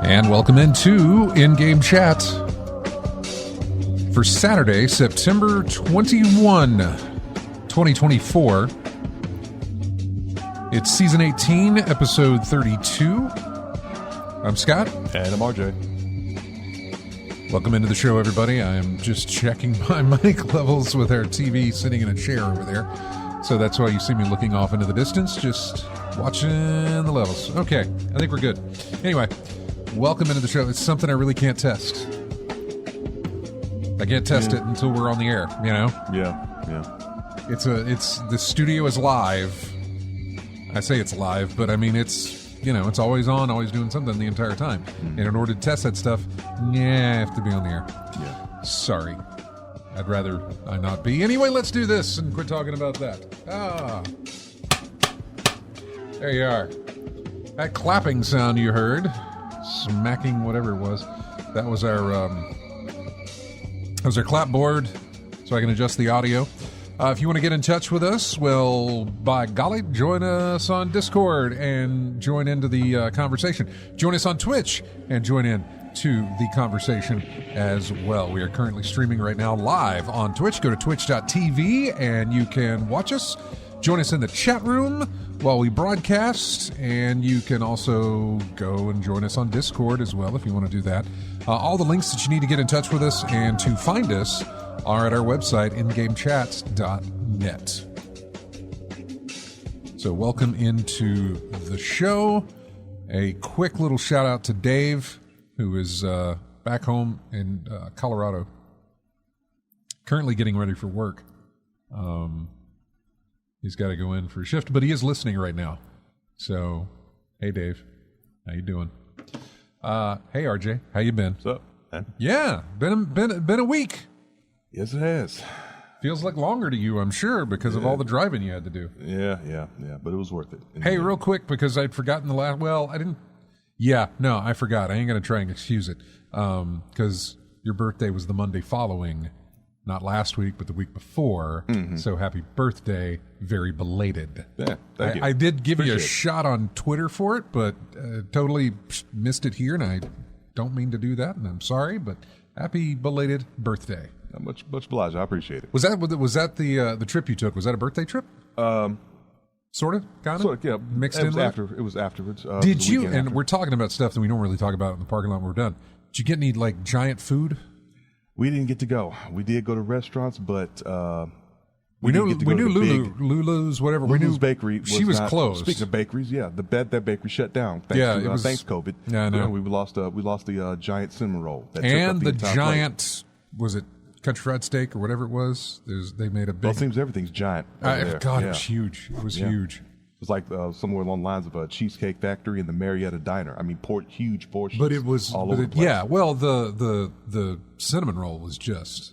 And welcome into In-Game Chat for Saturday, September 21, 2024. It's Season 18, Episode 32. I'm Scott. And I'm RJ. Welcome into the show, everybody. I am just checking my mic levels with our TV sitting in a chair over there. So that's why you see me looking off into the distance, just watching the levels. Okay, I think we're good. Anyway, welcome into the show. It's something I really can't test. I can't test it until we're on the air, you know? Yeah. It's the studio is live. I say it's live, but I mean it's always on, always doing something the entire time. And in order to test that stuff, I have to be on the air. Yeah. Sorry. I'd rather I not be. Anyway, let's do this and quit talking about that. There you are. That clapping sound you heard, smacking whatever it was, that was our clapboard, so I can adjust the audio. If you want to get in touch with us, well, by golly, join us on Discord and join into the conversation. Join us on Twitch and join in to the conversation as well. We are currently streaming right now live on Twitch. Go to twitch.tv and you can watch us. Join us in the chat room while we broadcast, and you can also go and join us on Discord as well if you want to do that. All the links that you need to get in touch with us and to find us are at our website, ingamechats.net. So welcome into the show. A quick little shout out to Dave, who is back home in Colorado, currently getting ready for work. He's got to go in for a shift, but he is listening right now. So, hey Dave, how you doing? Hey RJ, how you been? What's up, man? Yeah, been a week. Yes, it has. Feels like longer to you, I'm sure, because of all the driving you had to do. Yeah, but it was worth it. Hey, real quick, because I'd forgotten the last. Well, I didn't. Yeah, no, I forgot. I ain't gonna try and excuse it, because your birthday was the Monday following. Not last week, but the week before. Mm-hmm. So happy birthday, very belated. Yeah, thank you. I did give you a shot on Twitter for it, but totally missed it here, and I don't mean to do that, and I'm sorry, but happy belated birthday. Much obliged. I appreciate it. Was that the trip you took? Was that a birthday trip? Sort of, kind of? Sort of, yeah. Mixed it in was with? It was afterwards. Did you, and we're talking about stuff that we don't really talk about in the parking lot when we're done. Did you get any, like, giant food? We didn't get to go. We did go to restaurants, but we knew Lulu's, whatever. Lulu's bakery. She was closed. Speaking of bakeries, yeah, that bakery shut down. Thanks COVID. Yeah, I know. We lost the giant cinnamon roll. And the giant plate. Was it country fried steak or whatever it was? They made a big. Well, it seems everything's giant. God, it was huge. It was huge. It was like somewhere along the lines of a Cheesecake Factory and the Marietta Diner. I mean, huge portions. But it was all over the place. Yeah, well, the cinnamon roll was just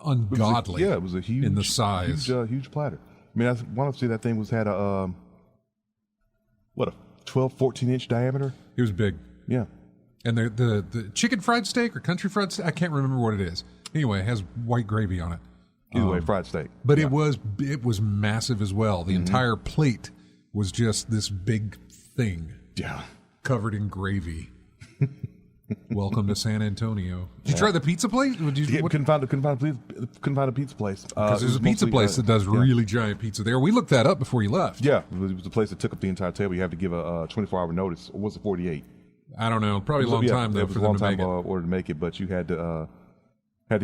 ungodly. It was a huge in the size, huge platter. I mean, I want to say that thing had a 12, 14-inch diameter. It was big. Yeah. And the chicken fried steak or country fried steak, I can't remember what it is. Anyway, it has white gravy on it. Either way, fried steak. But it was massive as well. The entire plate was just this big thing. Yeah. Covered in gravy. Welcome to San Antonio. Did you try the pizza place? Couldn't find a pizza place. Because there's a pizza place that does really giant pizza there. We looked that up before you left. Yeah, it was a place that took up the entire table. You have to give a 24-hour notice. Or was it 48? I don't know. Probably a long time, though, it was for a long them to time make it. order to make it, but you had to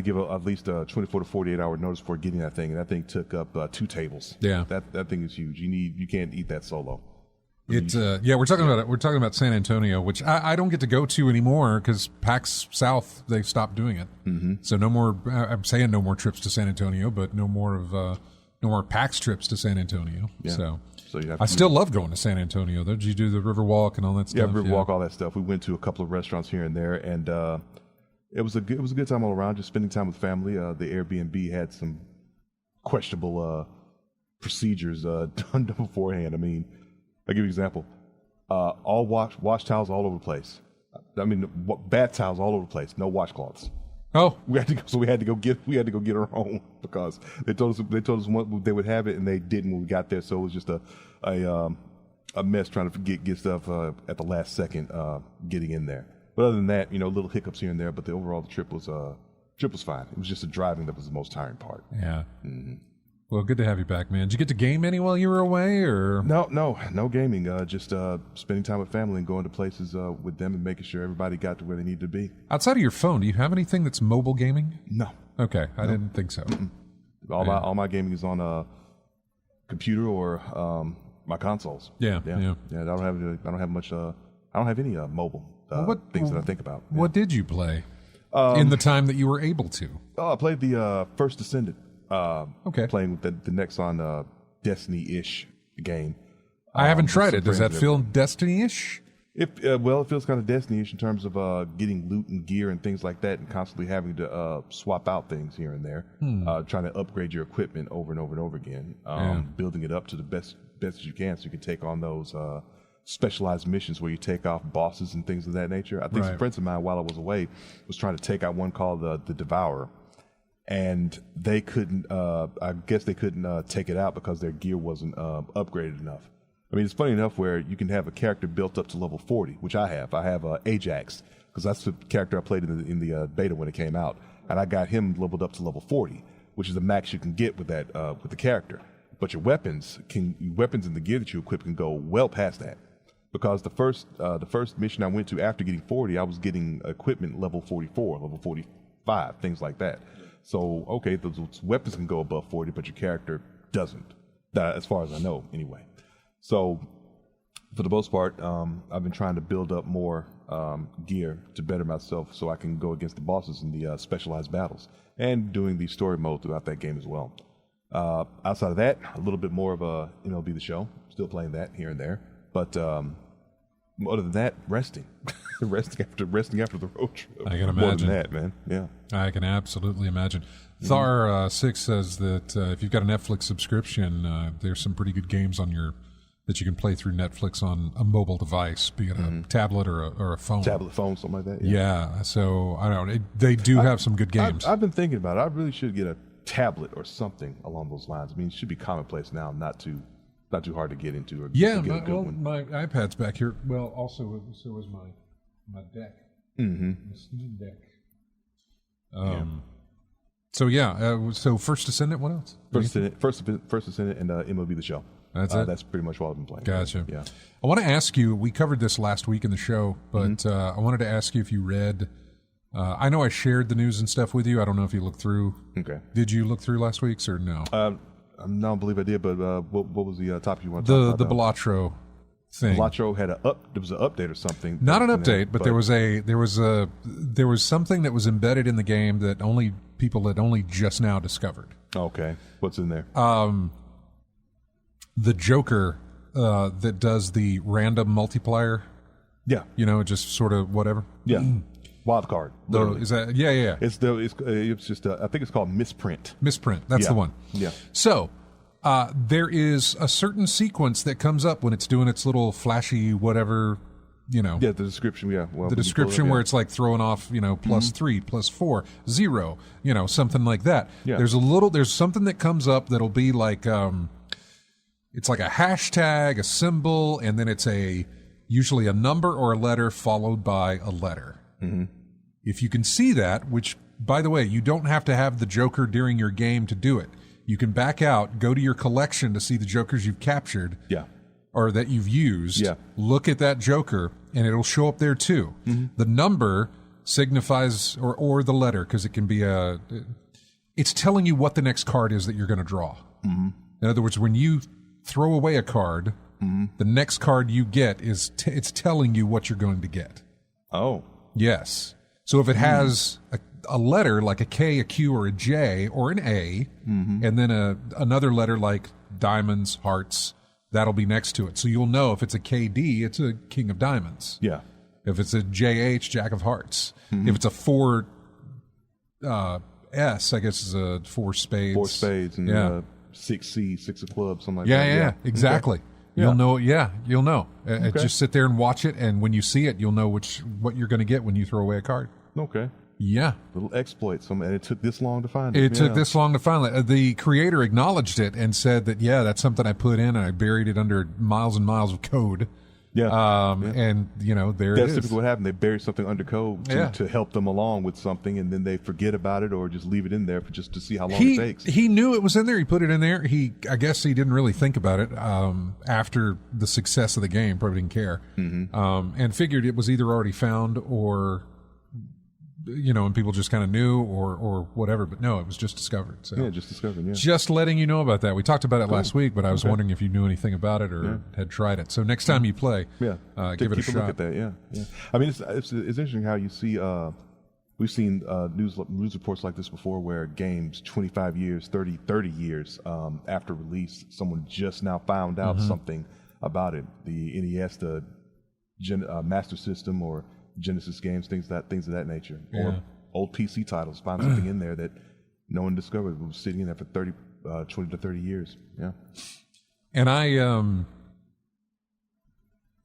give at least a 24 to 48-hour notice before getting that thing, and that thing took up 2 tables. Yeah. That thing is huge. You can't eat that solo. It's we're talking about it. We're talking about San Antonio, which I don't get to go to anymore because PAX South, they stopped doing it. Mm-hmm. So no more. I'm saying no more trips to San Antonio, but no more PAX trips to San Antonio. Yeah. So you have I still love going to San Antonio. Though, did you do the River Walk and all that stuff? Yeah, River Walk, all that stuff. We went to a couple of restaurants here and there, and it was a good time all around. Just spending time with family. The Airbnb had some questionable procedures done beforehand. I mean, I'll give you an example. All wash towels all over the place. I mean, bath towels all over the place. No washcloths. Oh, we had to go get our own because they told us what they would have it, and they didn't when we got there. So it was just a mess trying to get stuff at the last second getting in there. But other than that, little hiccups here and there. But the trip was fine. It was just the driving that was the most tiring part. Yeah. Mm-hmm. Well, good to have you back, man. Did you get to game any while you were away, or no gaming? Just spending time with family and going to places with them and making sure everybody got to where they needed to be. Outside of your phone, do you have anything that's mobile gaming? No. Okay, I didn't think so. All my gaming is on a computer or my consoles. Yeah. I don't have any mobile things that I think about. What did you play in the time that you were able to? Oh, I played the First Descendant. Playing with the Nexon Destiny-ish game. I haven't tried it. Does that feel Destiny-ish? It feels kind of Destiny-ish in terms of getting loot and gear and things like that, and constantly having to swap out things here and there, trying to upgrade your equipment over and over and over again, building it up to the best as you can, so you can take on those specialized missions where you take off bosses and things of that nature. I think some friends of mine, while I was away, was trying to take out one called the Devourer. And they couldn't, I guess they couldn't take it out because their gear wasn't upgraded enough. I mean, it's funny enough where you can have a character built up to level 40, which I have. I have Ajax, because that's the character I played in the beta when it came out. And I got him leveled up to level 40, which is the max you can get with that with the character. But your weapons and the gear that you equip can go well past that. Because the first mission I went to after getting 40, I was getting equipment level 44, level 45, things like that. So, okay, those weapons can go above 40, but your character doesn't, as far as I know, anyway. So, for the most part, I've been trying to build up more gear to better myself so I can go against the bosses in the specialized battles, and doing the story mode throughout that game as well. Outside of that, a little bit more of a MLB The Show, still playing that here and there. But other than that, resting after the road trip. I can imagine. More than that, man. Yeah. I can absolutely imagine. Thar6 says that if you've got a Netflix subscription, there's some pretty good games that you can play through Netflix on a mobile device, be it a tablet or a phone. Tablet, phone, something like that. Yeah. So I don't know. They do have some good games. I've been thinking about it. I really should get a tablet or something along those lines. I mean, it should be commonplace now, not too hard to get into. Or yeah, get a good one. My iPad's back here. Well, also so is my deck. Mm-hmm. My Steam Deck. So First Descendant. What else? First Descendant, and MLB The Show. That's it. That's pretty much what I've been playing. Gotcha. Yeah. I want to ask you. We covered this last week in the show, but I wanted to ask you if you read. I know I shared the news and stuff with you. I don't know if you looked through. Okay. Did you look through last week's or no? I don't believe I did, but what was the topic you want to talk about? The Balatro thing. Balatro had there was an update or something. Not an update, but there was something that was embedded in the game that only people had only just now discovered. Okay. What's in there? The Joker that does the random multiplier. Yeah. Just sort of whatever. Yeah. Wild card. Is that? Yeah. It's just I think it's called misprint. Misprint. That's the one. Yeah. So there is a certain sequence that comes up when it's doing its little flashy whatever. Yeah, the description. Yeah. Well, the description where it's like throwing off, plus 3, plus 4, 0, something like that. Yeah. There's something that comes up that'll be like, it's like a hashtag, a symbol, and then it's usually a number or a letter followed by a letter. If you can see that, which, by the way, you don't have to have the Joker during your game to do it. You can back out, go to your collection to see the Jokers you've captured. Yeah. Or that you've used. Yeah. Look at that Joker, and it'll show up there too. The number signifies, or the letter, because it can be it's telling you what the next card is that you're going to draw. In other words, when you throw away a card, the next card you get it's telling you what you're going to get. Oh. Yes. So if it has a letter like a K, a Q, or a J, or an A, and then another letter like diamonds, hearts, that'll be next to it. So you'll know if it's a KD, it's a King of Diamonds. Yeah. If it's a JH, Jack of Hearts. If it's a 4 S, I guess is a 4 spades. 4 spades and 6C, 6 of clubs, something like that. Yeah, exactly. Okay. You'll know. Yeah, you'll know. Just sit there and watch it, and when you see it, you'll know what you're going to get when you throw away a card. Okay. Yeah. Little exploits. And it took this long to find it. It took this long to find it. The creator acknowledged it and said that, that's something I put in, and I buried it under miles and miles of code. Yeah. And, there it is. That's typically what happened. They bury something under code to help them along with something, and then they forget about it or just leave it in there just to see how long it takes. He knew it was in there. He put it in there. I guess he didn't really think about it after the success of the game. Probably didn't care. And figured it was either already found or... and people just kind of knew or whatever, but no, it was just discovered. So just discovered, Just letting you know about that. We talked about it last week, but I was wondering if you knew anything about it or had tried it. So next time you play, give it a shot. Look at that, yeah. I mean, it's interesting how you see, we've seen news reports like this before where games 25 years, 30 years after release, someone just now found out something about it. The NES, the Master System, or Genesis games, things of that nature, or old PC titles, find something in there that no one discovered. It was sitting in there for 20 to 30 years. Yeah. And I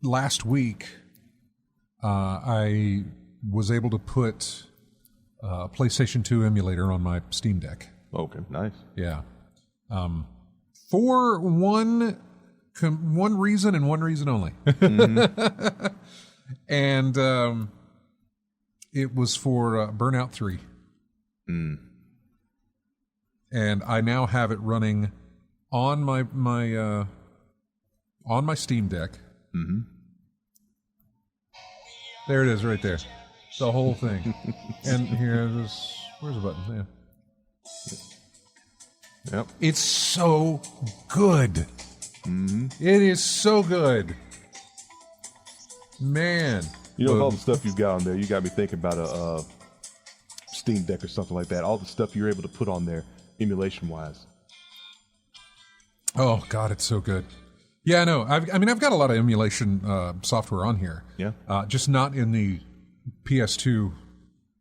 last week I was able to put a PlayStation 2 emulator on my Steam Deck. Okay, nice. Yeah. For one reason and one reason only. And it was for Burnout 3. And I now have it running on my Steam Deck. There it is, right there. The whole thing. And where's the button? Yeah. Yep. It's so good. It is so good. Man. With all the stuff you've got on there, you got me thinking about a Steam Deck or something like that. All the stuff you're able to put on there, emulation-wise. Oh, God, it's so good. Yeah, I know. I've got a lot of emulation software on here. Yeah. Just not in the PS2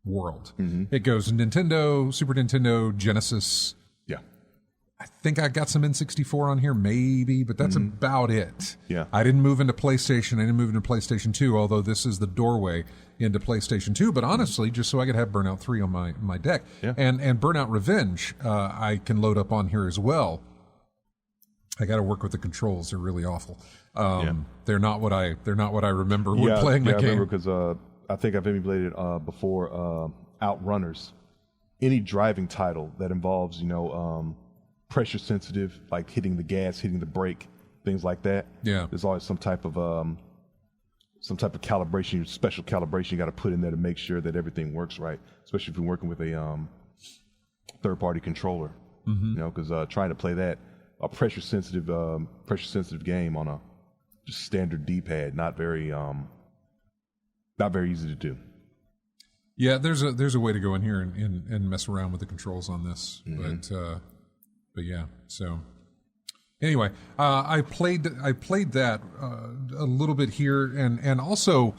world. It goes Nintendo, Super Nintendo, Genesis. Yeah. I think I got some N64 on here, maybe, but that's about it. Yeah. I didn't move into PlayStation. I didn't move into PlayStation 2, although this is the doorway into PlayStation 2. But honestly, just so I could have Burnout 3 on my deck. Yeah. And Burnout Revenge, I can load up on here as well. I got to work with the controls. They're really awful. They're not what I remember when playing the game. I remember because I think I've emulated before Outrunners. Any driving title that involves, pressure sensitive, like hitting the gas, hitting the brake, things like that. Yeah. There's always some type of calibration, special calibration you got to put in there to make sure that everything works right, especially if you're working with a third-party controller. Because trying to play a pressure sensitive game on a just standard D-pad, not very easy to do. Yeah, there's a way to go in here and mess around with the controls on this, but yeah. So anyway, I played that a little bit here, and also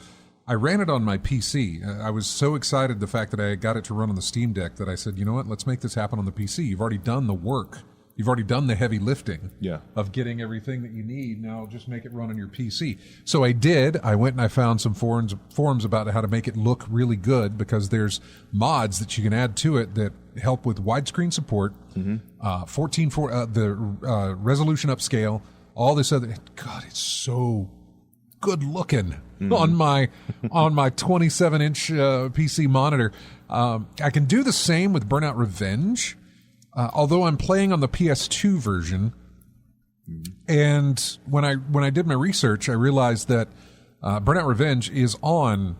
I ran it on my PC. I was so excited the fact that I got it to run on the Steam Deck that I said, you know what, let's make this happen on the PC. You've already done the work. You've already done the heavy lifting of getting everything that you need. Now just make it run on your PC. So I did. I went and I found some forums about how to make it look really good, because there's mods that you can add to it that help with widescreen support, 14:4, the resolution upscale, all this other. God, it's so good looking on my 27-inch PC monitor. I can do the same with Burnout Revenge, although I'm playing on the PS2 version. And when I did my research, I realized that Burnout Revenge is on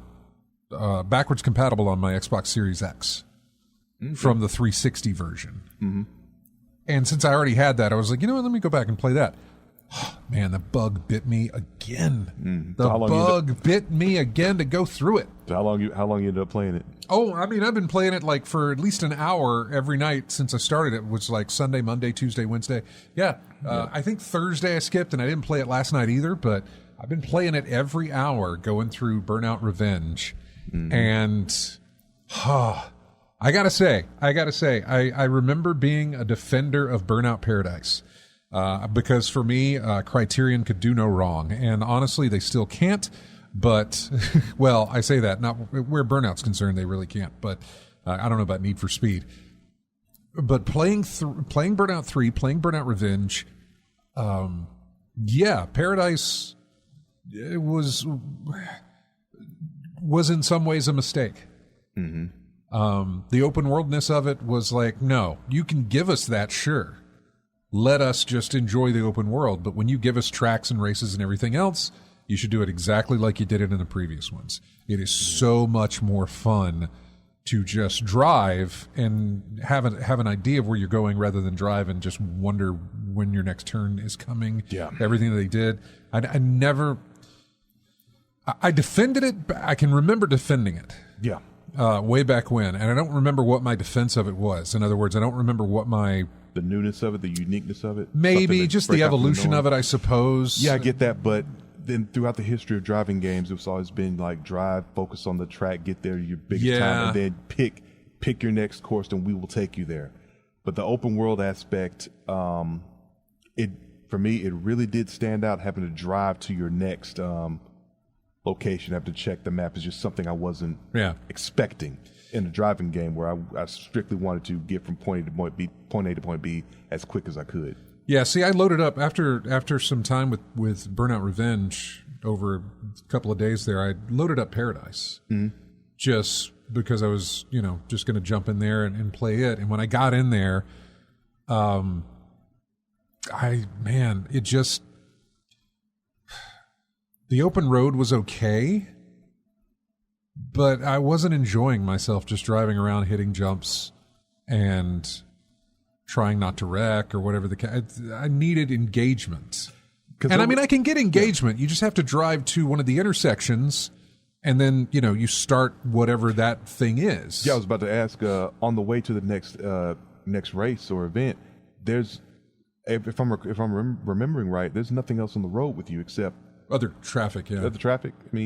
backwards compatible on my Xbox Series X from the 360 version. Mm-hmm. And since I already had that, I was like, you know what, let me go back and play that. Man, the bug bit me again. The bug bit me again to go through it. So how long you ended up playing it? Oh, I mean, I've been playing it like for at least an hour every night since I started. It was like Sunday, Monday, Tuesday, Wednesday. Yeah. I think Thursday I skipped, and I didn't play it last night either, but I've been playing it every hour going through Burnout Revenge. And I gotta say, I remember being a defender of Burnout Paradise. Because for me, Criterion could do no wrong. And honestly, they still can't. But, well, I say that, not where Burnout's concerned, they really can't. But I don't know about Need for Speed. But playing Burnout 3, playing Burnout Revenge, Paradise was in some ways a mistake. Mm-hmm. The open worldness of it was like, no, you can give us that, sure. Let us just enjoy the open world. But when you give us tracks and races and everything else, you should do it exactly like you did it in the previous ones. It is so much more fun to just drive and have an idea of where you're going rather than drive and just wonder when your next turn is coming. Yeah. Everything that they did. I defended it. I can remember defending it. Yeah. Way back when. And I don't remember what my defense of it was. In other words, I don't remember what the newness of it, the uniqueness of it. Maybe just the evolution of it, I suppose. Yeah, I get that. But then throughout the history of driving games, it's always been like drive, focus on the track, get there your biggest time, and then pick your next course, and we will take you there. But the open world aspect, for me, it really did stand out. Having to drive to your next location, have to check the map is just something I wasn't expecting in a driving game where I strictly wanted to get from point A to point B as quick as I could. Yeah, see, I loaded up after some time with Burnout Revenge over a couple of days there. I loaded up Paradise just because I was, just going to jump in there and play it. And when I got in there, the open road was okay, but I wasn't enjoying myself just driving around, hitting jumps, and trying not to wreck or whatever I needed engagement. And I can get engagement. You just have to drive to one of the intersections and then, you start whatever that thing is. Yeah, I was about to ask, on the way to the next race or event, there's, if I'm remembering right, there's nothing else on the road with you except other traffic. Yeah. Other traffic? I mean,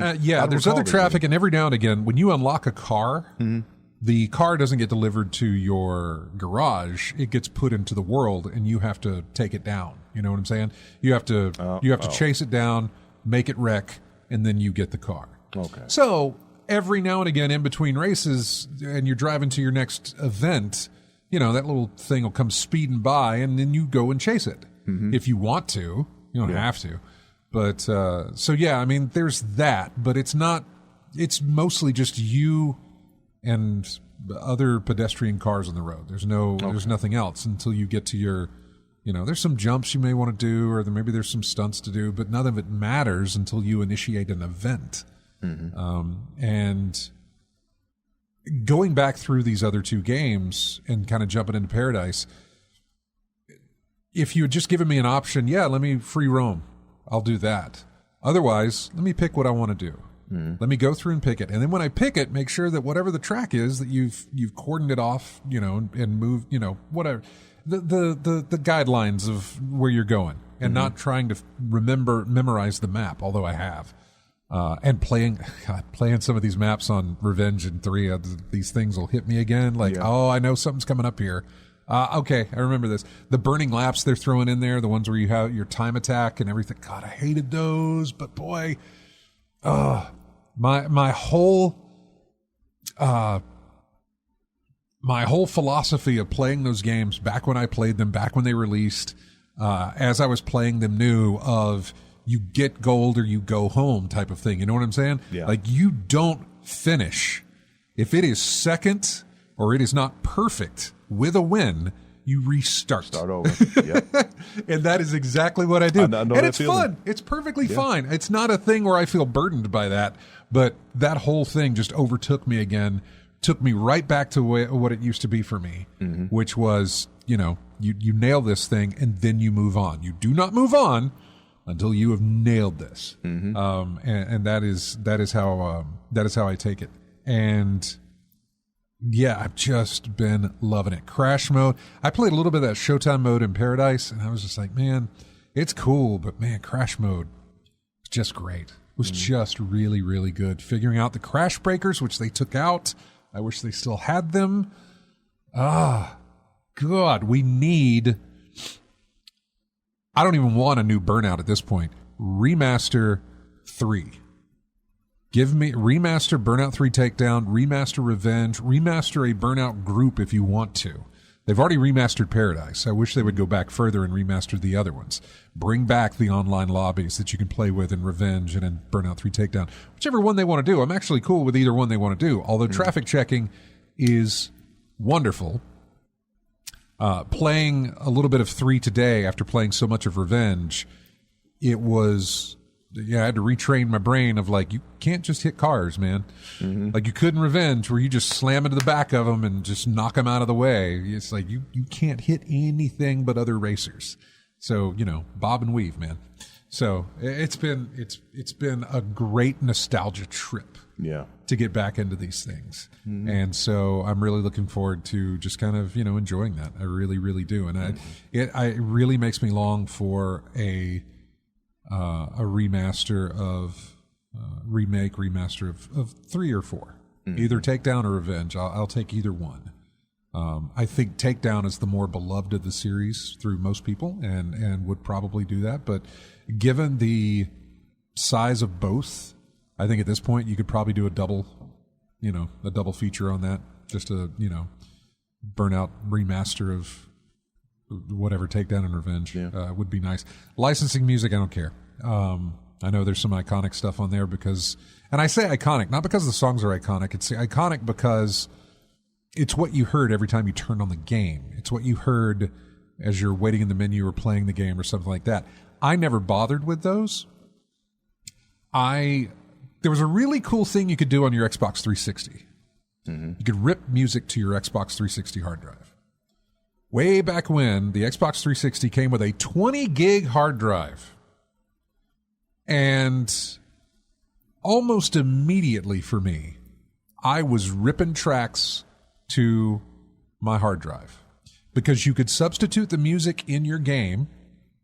there's other traffic, and every now and again, when you unlock a car, the car doesn't get delivered to your garage. It gets put into the world, and you have to take it down. You know what I'm saying? You have to chase it down, make it wreck, and then you get the car. Okay. So every now and again, in between races, and you're driving to your next event, that little thing will come speeding by, and then you go and chase it if you want to. You don't have to. But there's that. But it's not. It's mostly just you and other pedestrian cars on the road. There's nothing else until you get to your, there's some jumps you may want to do, or maybe there's some stunts to do, but none of it matters until you initiate an event. And going back through these other two games and kind of jumping into Paradise, if you had just given me an option, let me free roam, I'll do that. Otherwise, let me pick what I want to do. Let me go through and pick it. And then when I pick it, make sure that whatever the track is, that you've cordoned it off, and moved, whatever. The guidelines of where you're going, and not trying to memorize the map, although I have. And playing some of these maps on Revenge and 3, these things will hit me again. I know something's coming up here. Okay, I remember this. The burning laps they're throwing in there, the ones where you have your time attack and everything. God, I hated those, but boy, my whole philosophy of playing those games back when I played them, back when they released, as I was playing them new, of you get gold or you go home type of thing. You know what I'm saying? Yeah. Like, you don't finish. If it is second or it is not perfect with a win, you restart. Start over. Yep. And that is exactly what I do. I know and that it's feeling. fun. It's perfectly fine. It's not a thing where I feel burdened by that, but that whole thing just overtook me again, took me right back to what it used to be for me, which was, you nail this thing and then you move on. You do not move on until you have nailed this. And that is how I take it. And yeah, I've just been loving it. Crash mode. I played a little bit of that Showtime mode in Paradise, and I was just like, man, it's cool, but man, Crash mode was just great. It was just really, really good. Figuring out the crash breakers, which they took out. I wish they still had them. God, we need... I don't even want a new Burnout at this point. Remaster 3. Give me remaster Burnout 3 Takedown, remaster Revenge, remaster a Burnout group if you want to. They've already remastered Paradise. I wish they would go back further and remaster the other ones. Bring back the online lobbies that you can play with in Revenge and in Burnout 3 Takedown. Whichever one they want to do. I'm actually cool with either one they want to do, although traffic checking is wonderful. Playing a little bit of 3 today after playing so much of Revenge, it was... I had to retrain my brain of like, you can't just hit cars, man. Like you could in Revenge where you just slam into the back of them and just knock them out of the way. It's like you can't hit anything but other racers. So, bob and weave, man. So it's been a great nostalgia trip. Yeah. To get back into these things. And so I'm really looking forward to just kind of, enjoying that. I really, really do. And it really makes me long for a remaster of remaster of 3 or 4, either Takedown or Revenge. I'll take either one. I think Takedown is the more beloved of the series through most people, and would probably do that. But given the size of both, I think at this point you could probably do a double feature on that. Just a Burnout remaster of whatever Takedown and Revenge would be nice. Licensing music, I don't care. I know there's some iconic stuff on there and I say iconic, not because the songs are iconic. It's iconic because it's what you heard every time you turned on the game. It's what you heard as you're waiting in the menu or playing the game or something like that. I never bothered with those. There was a really cool thing you could do on your Xbox 360. You could rip music to your Xbox 360 hard drive. Way back when, the Xbox 360 came with a 20 gig hard drive. And almost immediately for me, I was ripping tracks to my hard drive. Because you could substitute the music in your game.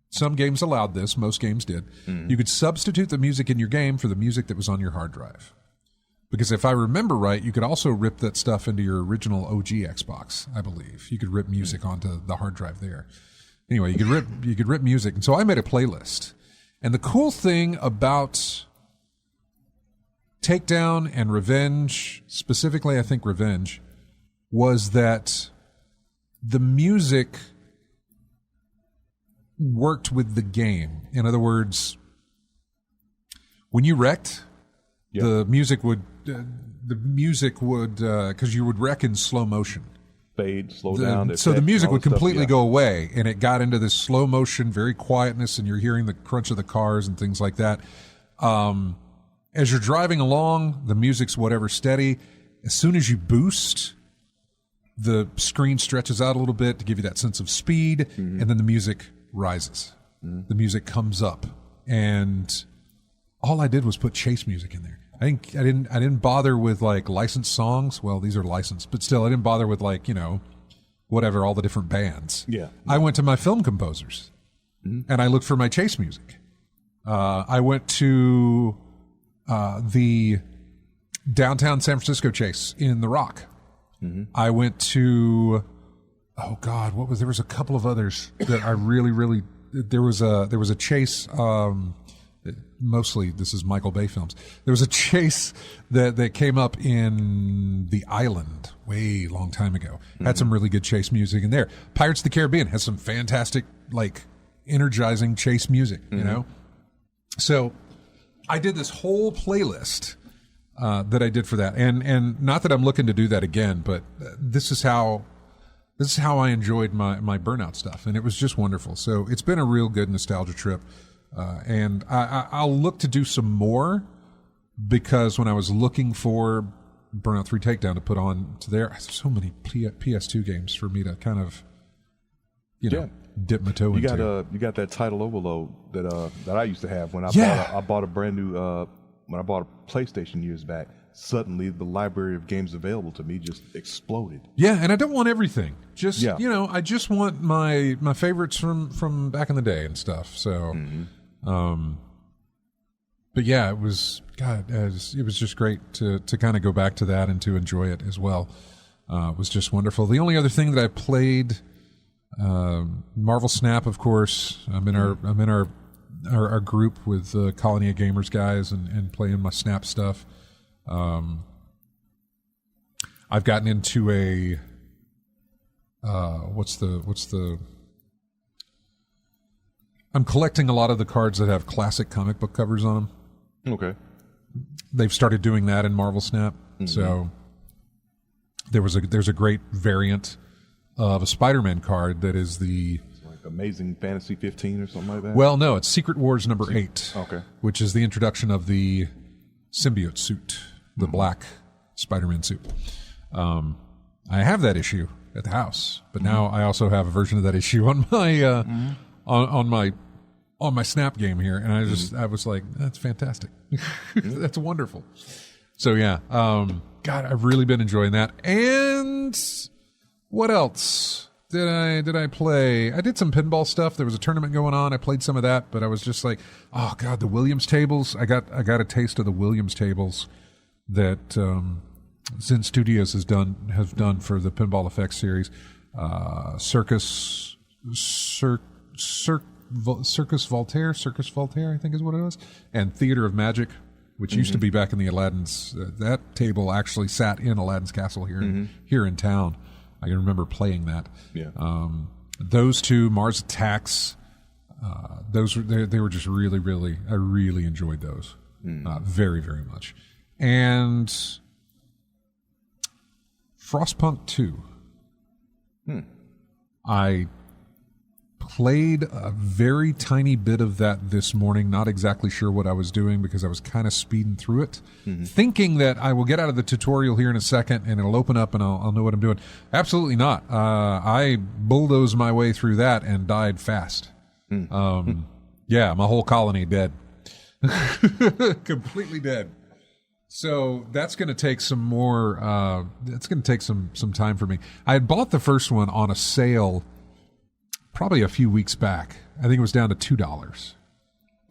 Some games allowed this, most games did. You could substitute the music in your game for the music that was on your hard drive. Because if I remember right, you could also rip that stuff into your original OG Xbox, I believe. You could rip music onto the hard drive there. Anyway, you could rip music. And so I made a playlist. And the cool thing about Takedown and Revenge, specifically I think Revenge, was that the music worked with the game. In other words, when you wrecked, the music would, because you would wreck in slow motion. Fade, slow down. So the music would completely go away, and it got into this slow motion, very quietness, and you're hearing the crunch of the cars and things like that. As you're driving along, the music's whatever steady. As soon as you boost, the screen stretches out a little bit to give you that sense of speed, and then the music rises. The music comes up, and all I did was put chase music in there. I didn't bother with like licensed songs. Well, these are licensed, but still, I didn't bother with like whatever, all the different bands. Yeah. I went to my film composers, and I looked for my chase music. I went to the downtown San Francisco chase in The Rock. I went to there was a couple of others that I really there was a chase. Mostly this is Michael Bay films. There was a chase that came up in The Island way long time ago. Had some really good chase music in there. Pirates of the Caribbean has some fantastic, like, energizing chase music, you know? So I did this whole playlist that I did for that, and not that I'm looking to do that again, but this is how I enjoyed my Burnout stuff, and it was just wonderful. So it's been a real good nostalgia trip, and I'll look to do some more, because when I was looking for Burnout 3 Takedown to put on to there, there's so many PS2 games for me to kind of, dip my toe into. You got that title overload that I used to have when I bought a brand new when I bought a PlayStation years back. Suddenly the library of games available to me just exploded. Yeah, and I don't want everything. Just I just want my favorites from back in the day and stuff. So but yeah, it was just great to kind of go back to that and to enjoy it as well. It was just wonderful. The only other thing that I played, Marvel Snap, of course. I'm in our group with Colony of Gamers guys and playing my Snap stuff. I've gotten into a I'm collecting a lot of the cards that have classic comic book covers on them. Okay. They've started doing that in Marvel Snap. Mm-hmm. So there's a great variant of a Spider-Man card that is the Amazing Fantasy 15 or something like that? Well, no, it's Secret Wars number 8. Okay. Which is the introduction of the symbiote suit, the black Spider-Man suit. I have that issue at the house, but now I also have a version of that issue on my on my Snap game here, and I was like, that's fantastic. That's wonderful. So yeah, God, I've really been enjoying that. And what else did I play? I did some pinball stuff. There was a tournament going on. I played some of that, but I was just like, oh God, the Williams tables. I got a taste of the Williams tables that Zen Studios have done for the Pinball Effects series. Circus Voltaire, I think is what it was, and Theater of Magic, which used to be back in the Aladdin's. That table actually sat in Aladdin's castle here in town. I can remember playing that. Yeah. Those two, Mars Attacks, those they were just really, really. I really enjoyed those, very, very much. And Frostpunk 2. I played a very tiny bit of that this morning, not exactly sure what I was doing because I was kind of speeding through it, thinking that I will get out of the tutorial here in a second and it'll open up and I'll know what I'm doing. Absolutely not. I bulldozed my way through that and died fast. Yeah, my whole colony dead. Completely dead. So that's going to take some more, that's going to take some time for me. I had bought the first one on a sale probably a few weeks back. I think it was down to $2.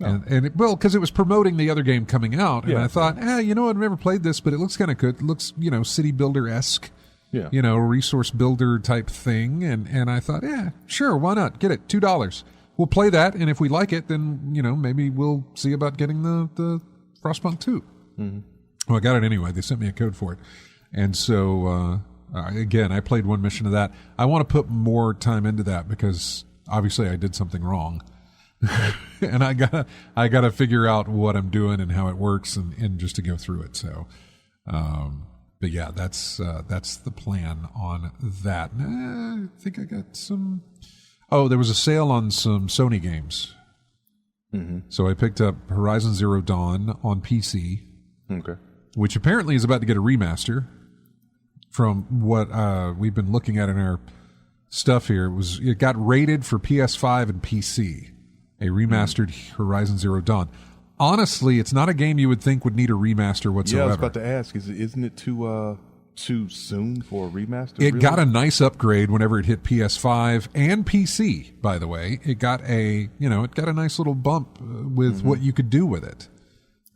Because it was promoting the other game coming out, and I thought, I've never played this, but it looks kind of good. It looks, city builder-esque, resource builder type thing, and I thought, sure, why not? Get it, $2. We'll play that, and if we like it, then, maybe we'll see about getting the Frostpunk 2. Well, I got it anyway. They sent me a code for it. And so, again, I played one mission of that. I want to put more time into that because obviously I did something wrong. And I gotta figure out what I'm doing and how it works and just to go through it. So, but yeah, that's the plan on that. I think I got some. Oh, there was a sale on some Sony games. So I picked up Horizon Zero Dawn on PC. Okay. Which apparently is about to get a remaster. From what we've been looking at in our stuff here, it got rated for PS5 and PC. A remastered Horizon Zero Dawn. Honestly, it's not a game you would think would need a remaster whatsoever. Yeah, I was about to ask, isn't it too soon for a remaster? It got a nice upgrade whenever it hit PS5 and PC, by the way. It got a nice little bump with what you could do with it.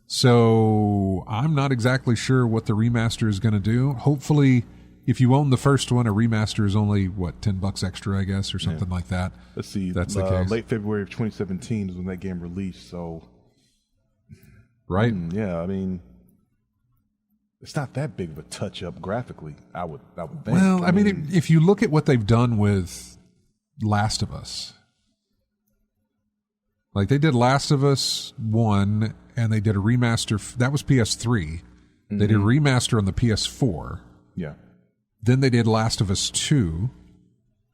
So I'm not exactly sure what the remaster is going to do. Hopefully, if you own the first one, a remaster is only, $10 extra, I guess, or something like that. Let's see. That's the case. Late February of 2017 is when that game released, so... Right? Yeah, I mean... It's not that big of a touch-up graphically, I would think. Well, I mean, if you look at what they've done with Last of Us... Like they did Last of Us 1 and they did a remaster. That was PS3. They did a remaster on the PS4. Yeah. Then they did Last of Us 2.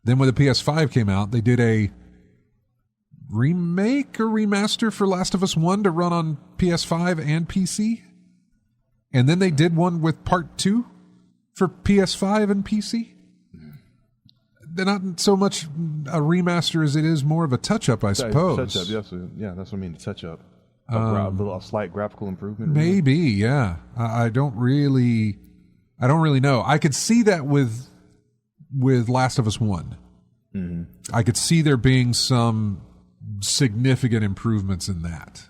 Then when the PS5 came out, they did a remake or remaster for Last of Us 1 to run on PS5 and PC. And then they did one with Part 2 for PS5 and PC. They're not so much a remaster as it is more of a touch-up, I suppose. Touch-up, yes. Yeah, that's what I mean, a touch-up. A slight graphical improvement. Really. Maybe, yeah. I don't really know. I could see that with Last of Us 1. Mm-hmm. I could see there being some significant improvements in that.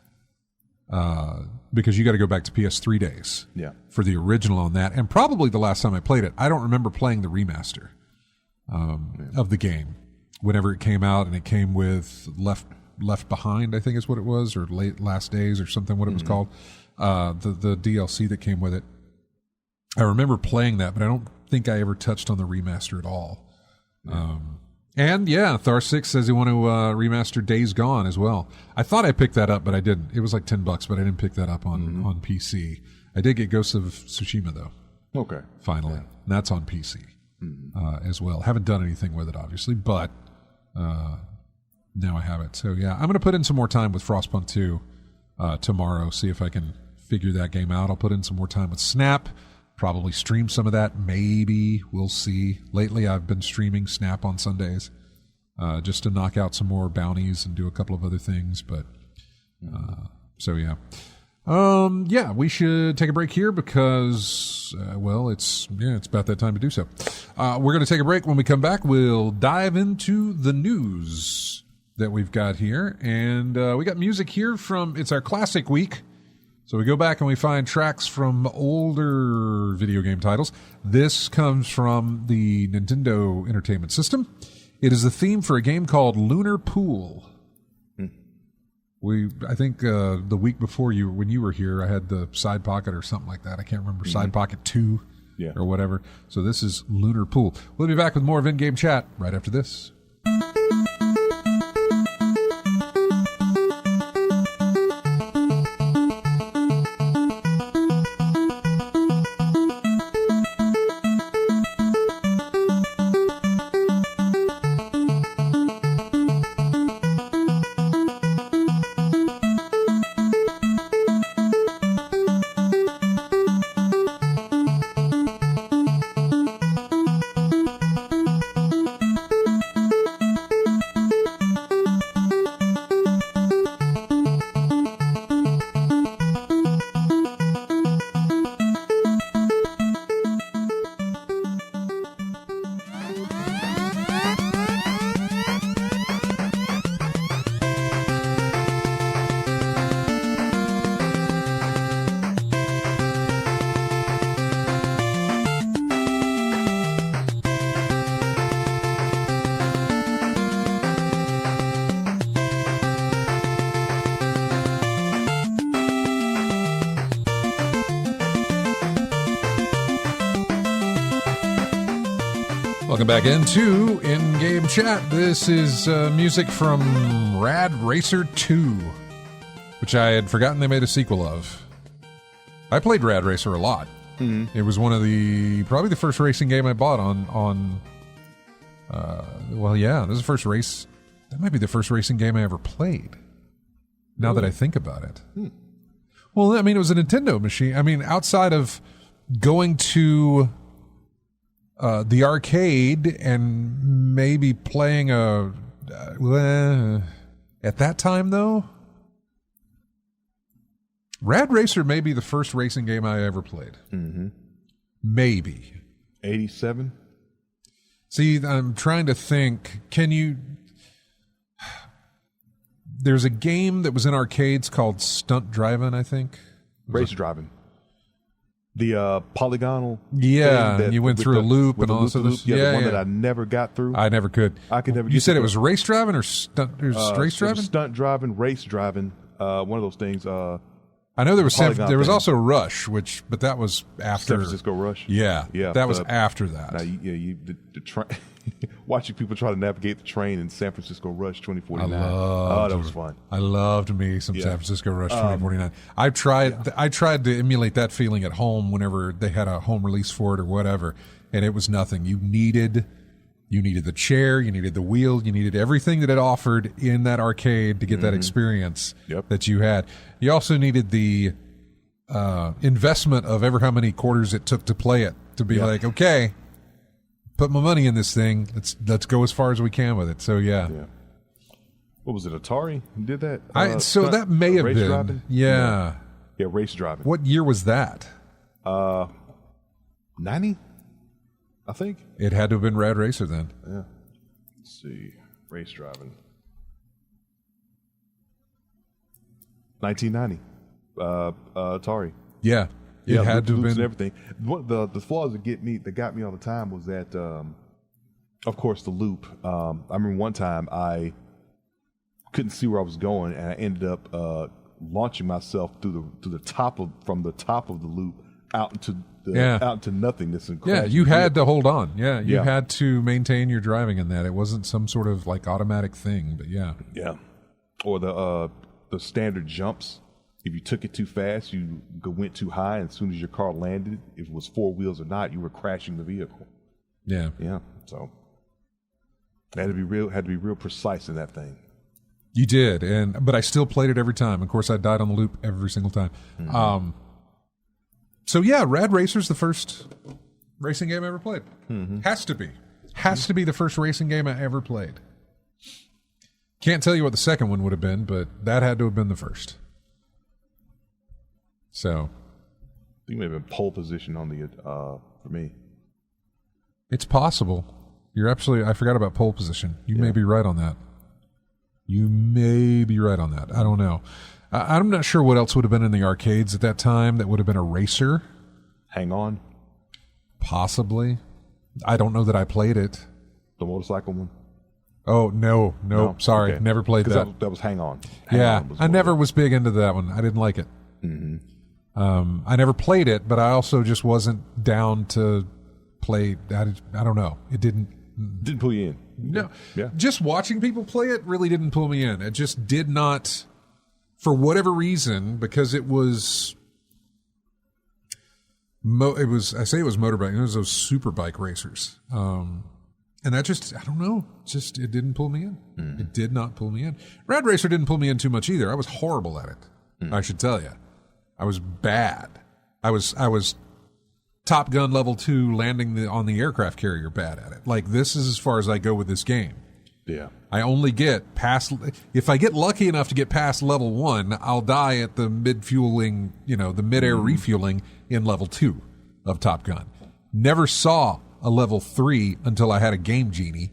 Because you got to go back to PS3 days for the original on that. And probably the last time I played it, I don't remember playing the remaster of the game whenever it came out, and it came with Left Behind, I think is what it was, or Last Days or something, what it was called. The DLC that came with it. I remember playing that, but I don't think I ever touched on the remaster at all. And yeah, Thar6 says he want to remaster Days Gone as well. I thought I picked that up, but I didn't. It was like $10, but I didn't pick that up on PC. I did get Ghost of Tsushima though. Okay. Finally. And that's on PC as well. Haven't done anything with it, obviously, but now I have it. So yeah, I'm going to put in some more time with Frostpunk 2 tomorrow, see if I can figure that game out. I'll put in some more time with Snap. Probably stream some of that. Maybe. We'll see. Lately, I've been streaming Snap on Sundays just to knock out some more bounties and do a couple of other things. But so, yeah. Yeah, we should take a break here because, it's about that time to do so. We're going to take a break. When we come back, we'll dive into the news that we've got here. And we got music here it's our classic week. So we go back and we find tracks from older video game titles. This comes from the Nintendo Entertainment System. It is the theme for a game called Lunar Pool. I think the week before when you were here, I had the Side Pocket or something like that. I can't remember, Side Pocket 2 or whatever. So this is Lunar Pool. We'll be back with more of In-Game Chat right after this. Welcome back into In-Game Chat. This is music from Rad Racer 2, which I had forgotten they made a sequel of. I played Rad Racer a lot. Mm-hmm. It was one of probably the first racing game I bought on this is the first race. That might be the first racing game I ever played. Now that I think about it. Well, I mean, it was a Nintendo machine. I mean, outside of going to the arcade and maybe playing at that time though, Rad Racer may be the first racing game I ever played. Mm-hmm. Maybe 87. See, I'm trying to think. There's a game that was in arcades called Stunt Driving, I think. Race Driving. The polygonal. Yeah, and you went through a loop and all this other stuff. Yeah, the one that I never got through. I never could. I could never. You said it was race driving or stunt? Race driving, stunt driving, race driving. One of those things. I know there was Polygon there was thing. also Rush, but that was after San Francisco Rush. Yeah, that was after that. Now, the train. Watching people try to navigate the train in San Francisco Rush 2049. That was fun. I loved me some San Francisco Rush 2049. I tried to emulate that feeling at home whenever they had a home release for it or whatever, and it was nothing. You needed the chair, you needed the wheel, you needed everything that it offered in that arcade to get that experience that you had. You also needed the investment of ever how many quarters it took to play it to be like, okay, put my money in this thing. Let's go as far as we can with it. So yeah. What was it? Atari did that? That may have been. Driving? Yeah, race driving. What year was that? 90, I think. It had to have been Rad Racer then. Yeah. Let's see. Race driving. 1990. Atari. Yeah. It had to have been. And everything. The flaws that got me all the time was that, of course, the loop. I remember one time I couldn't see where I was going, and I ended up launching myself from the top of the loop out into nothingness. And yeah, you had to hold on. Yeah, you had to maintain your driving in that. It wasn't some sort of like automatic thing, but yeah. Or the standard jumps. If you took it too fast, you went too high, and as soon as your car landed, if it was four wheels or not, you were crashing the vehicle. Yeah. So had to be real precise in that thing. You did, but I still played it every time. Of course, I died on the loop every single time. Mm-hmm. So yeah, Rad Racer's the first racing game I ever played. Mm-hmm. Has to be the first racing game I ever played. Can't tell you what the second one would have been, but that had to have been the first. So, I think maybe pole position on the for me. It's possible. You're absolutely. I forgot about pole position. You may be right on that. I don't know. I'm not sure what else would have been in the arcades at that time that would have been a racer. Hang On. Possibly. I don't know that I played it. The motorcycle one. Oh no! Sorry, okay. Never played that. That was Hang On. I never was big into that one. I didn't like it. Mm-hmm. I never played it, but I also just wasn't down to play. I don't know. It didn't pull you in. No. Yeah. Just watching people play it really didn't pull me in. It just did not, for whatever reason, because it was. I say it was motorbike. It was those super bike racers. And that just, I don't know, it didn't pull me in. Mm. It did not pull me in. Rad Racer didn't pull me in too much either. I was horrible at it. I should tell you. I was bad. I was Top Gun level 2 landing on the aircraft carrier bad at it. Like, this is as far as I go with this game. Yeah. I only get past, if I get lucky enough to get past level 1, I'll die at the mid-fueling, the mid-air refueling in level 2 of Top Gun. Never saw a level 3 until I had a Game Genie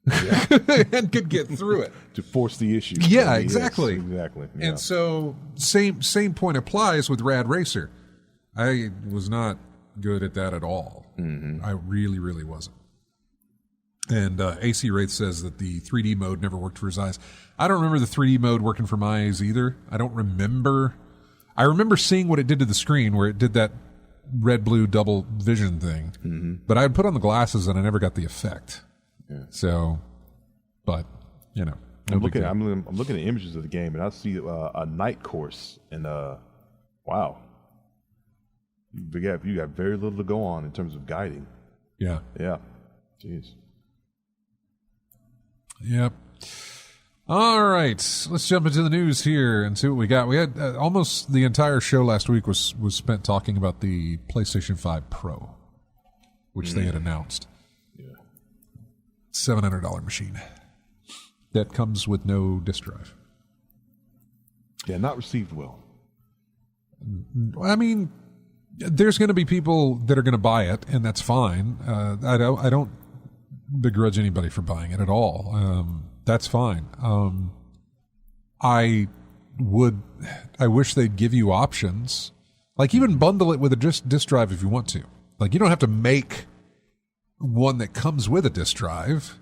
and could get through it. To force the issue. Yeah, exactly. Yes, exactly. Yeah. And so same point applies with Rad Racer. I was not good at that at all. Mm-hmm. I really, really wasn't. And AC Wraith says that the 3D mode never worked for his eyes. I don't remember the 3D mode working for my eyes either. I remember seeing what it did to the screen, where it did that red-blue double vision thing. Mm-hmm. But I had put on the glasses and I never got the effect. Yeah. So, but, no I'm looking at images of the game, and I see a night course, and wow. You got very little to go on in terms of guiding. Yeah. Yeah. Jeez. Yep. All right, let's jump into the news here and see what we got. We had almost the entire show last week was spent talking about the PlayStation 5 Pro, which they had announced. Yeah. $700 machine that comes with no disk drive. Yeah, not received well. I mean, there's going to be people that are going to buy it, and that's fine. I don't begrudge anybody for buying it at all. That's fine. I wish they'd give you options. Like, even bundle it with a disk drive if you want to. Like, you don't have to make one that comes with a disk drive,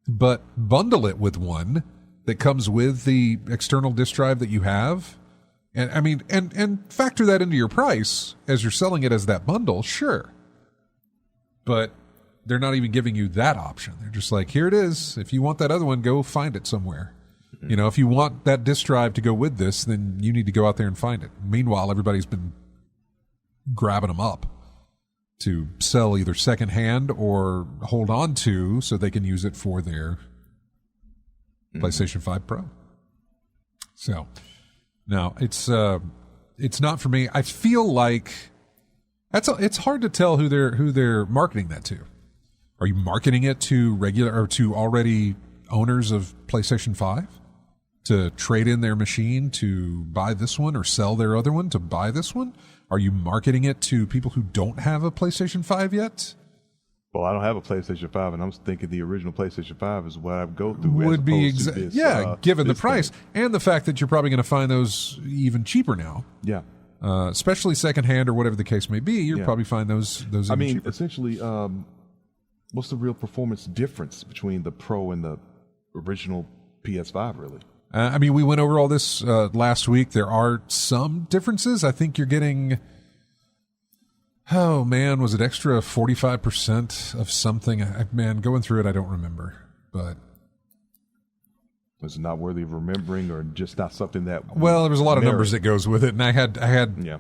but bundle it with one that comes with the external disk drive that you have, And I mean, and factor that into your price as you're selling it as that bundle, sure. But they're not even giving you that option. They're just like, here it is. If you want that other one, go find it somewhere. You know, if you want that disk drive to go with this, then you need to go out there and find it. Meanwhile, everybody's been grabbing them up to sell either secondhand or hold on to so they can use it for their PlayStation 5 Pro. So, no, it's not for me. I feel like it's hard to tell who they're marketing that to. Are you marketing it to regular or to already owners of PlayStation 5 to trade in their machine to buy this one or sell their other one to buy this one? Are you marketing it to people who don't have a PlayStation 5 yet? Well, I don't have a PlayStation 5, and I'm thinking the original PlayStation 5 is what I go through. Would be given the price and the fact that you're probably going to find those even cheaper now. Yeah. Especially secondhand or whatever the case may be, you'll probably find those. I mean, cheaper. Essentially, what's the real performance difference between the Pro and the original PS5? Really? I mean, we went over all this last week. There are some differences. I think you're getting. Oh man, was it extra 45% of something? Man, going through it, I don't remember, but. Was it not worthy of remembering, or just not something that? Well, there was a lot of numbers that goes with it, and I had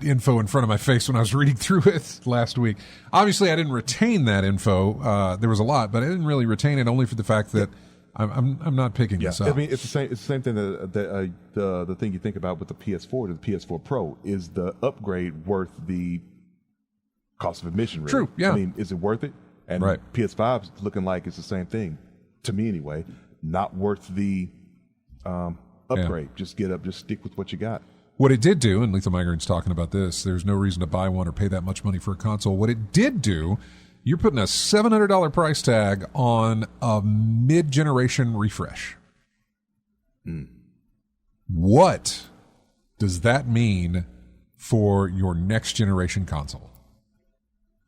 info in front of my face when I was reading through it last week. Obviously, I didn't retain that info. There was a lot, but I didn't really retain it only for the fact that I'm not picking this up. I mean, it's the same. It's the same thing that the thing you think about with the PS4 to the PS4 Pro is the upgrade worth the cost of admission? Really? True. Yeah. I mean, is it worth it? And PS5 is looking like it's the same thing to me anyway. Not worth the upgrade. Just stick with what you got. What it did do, and Lethal Migraine's talking about this, there's no reason to buy one or pay that much money for a console. What it did do, you're putting a $700 price tag on a mid-generation refresh. What does that mean for your next generation console?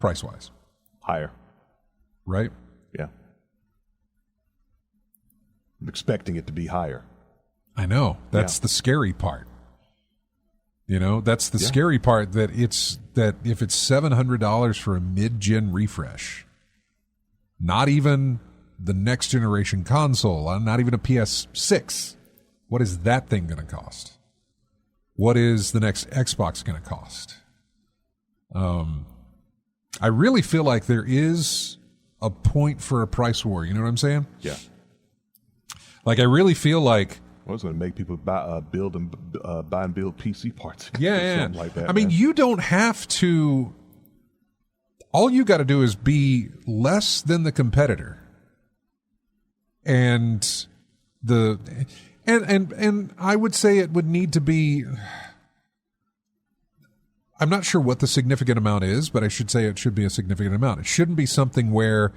Price-wise. Higher. Right? Yeah. I'm expecting it to be higher. I know. That's the scary part. You know, that's the scary part, that if it's $700 for a mid-gen refresh, not even the next generation console, not even a PS6, what is that thing going to cost? What is the next Xbox going to cost? I really feel like there is a point for a price war. You know what I'm saying? Yeah. Like, I really feel like... I was going to make people buy and build PC parts. Something like that. I mean, you don't have to... All you got to do is be less than the competitor. And and I would say it would need to be... I'm not sure what the significant amount is, but I should say it should be a significant amount. It shouldn't be something where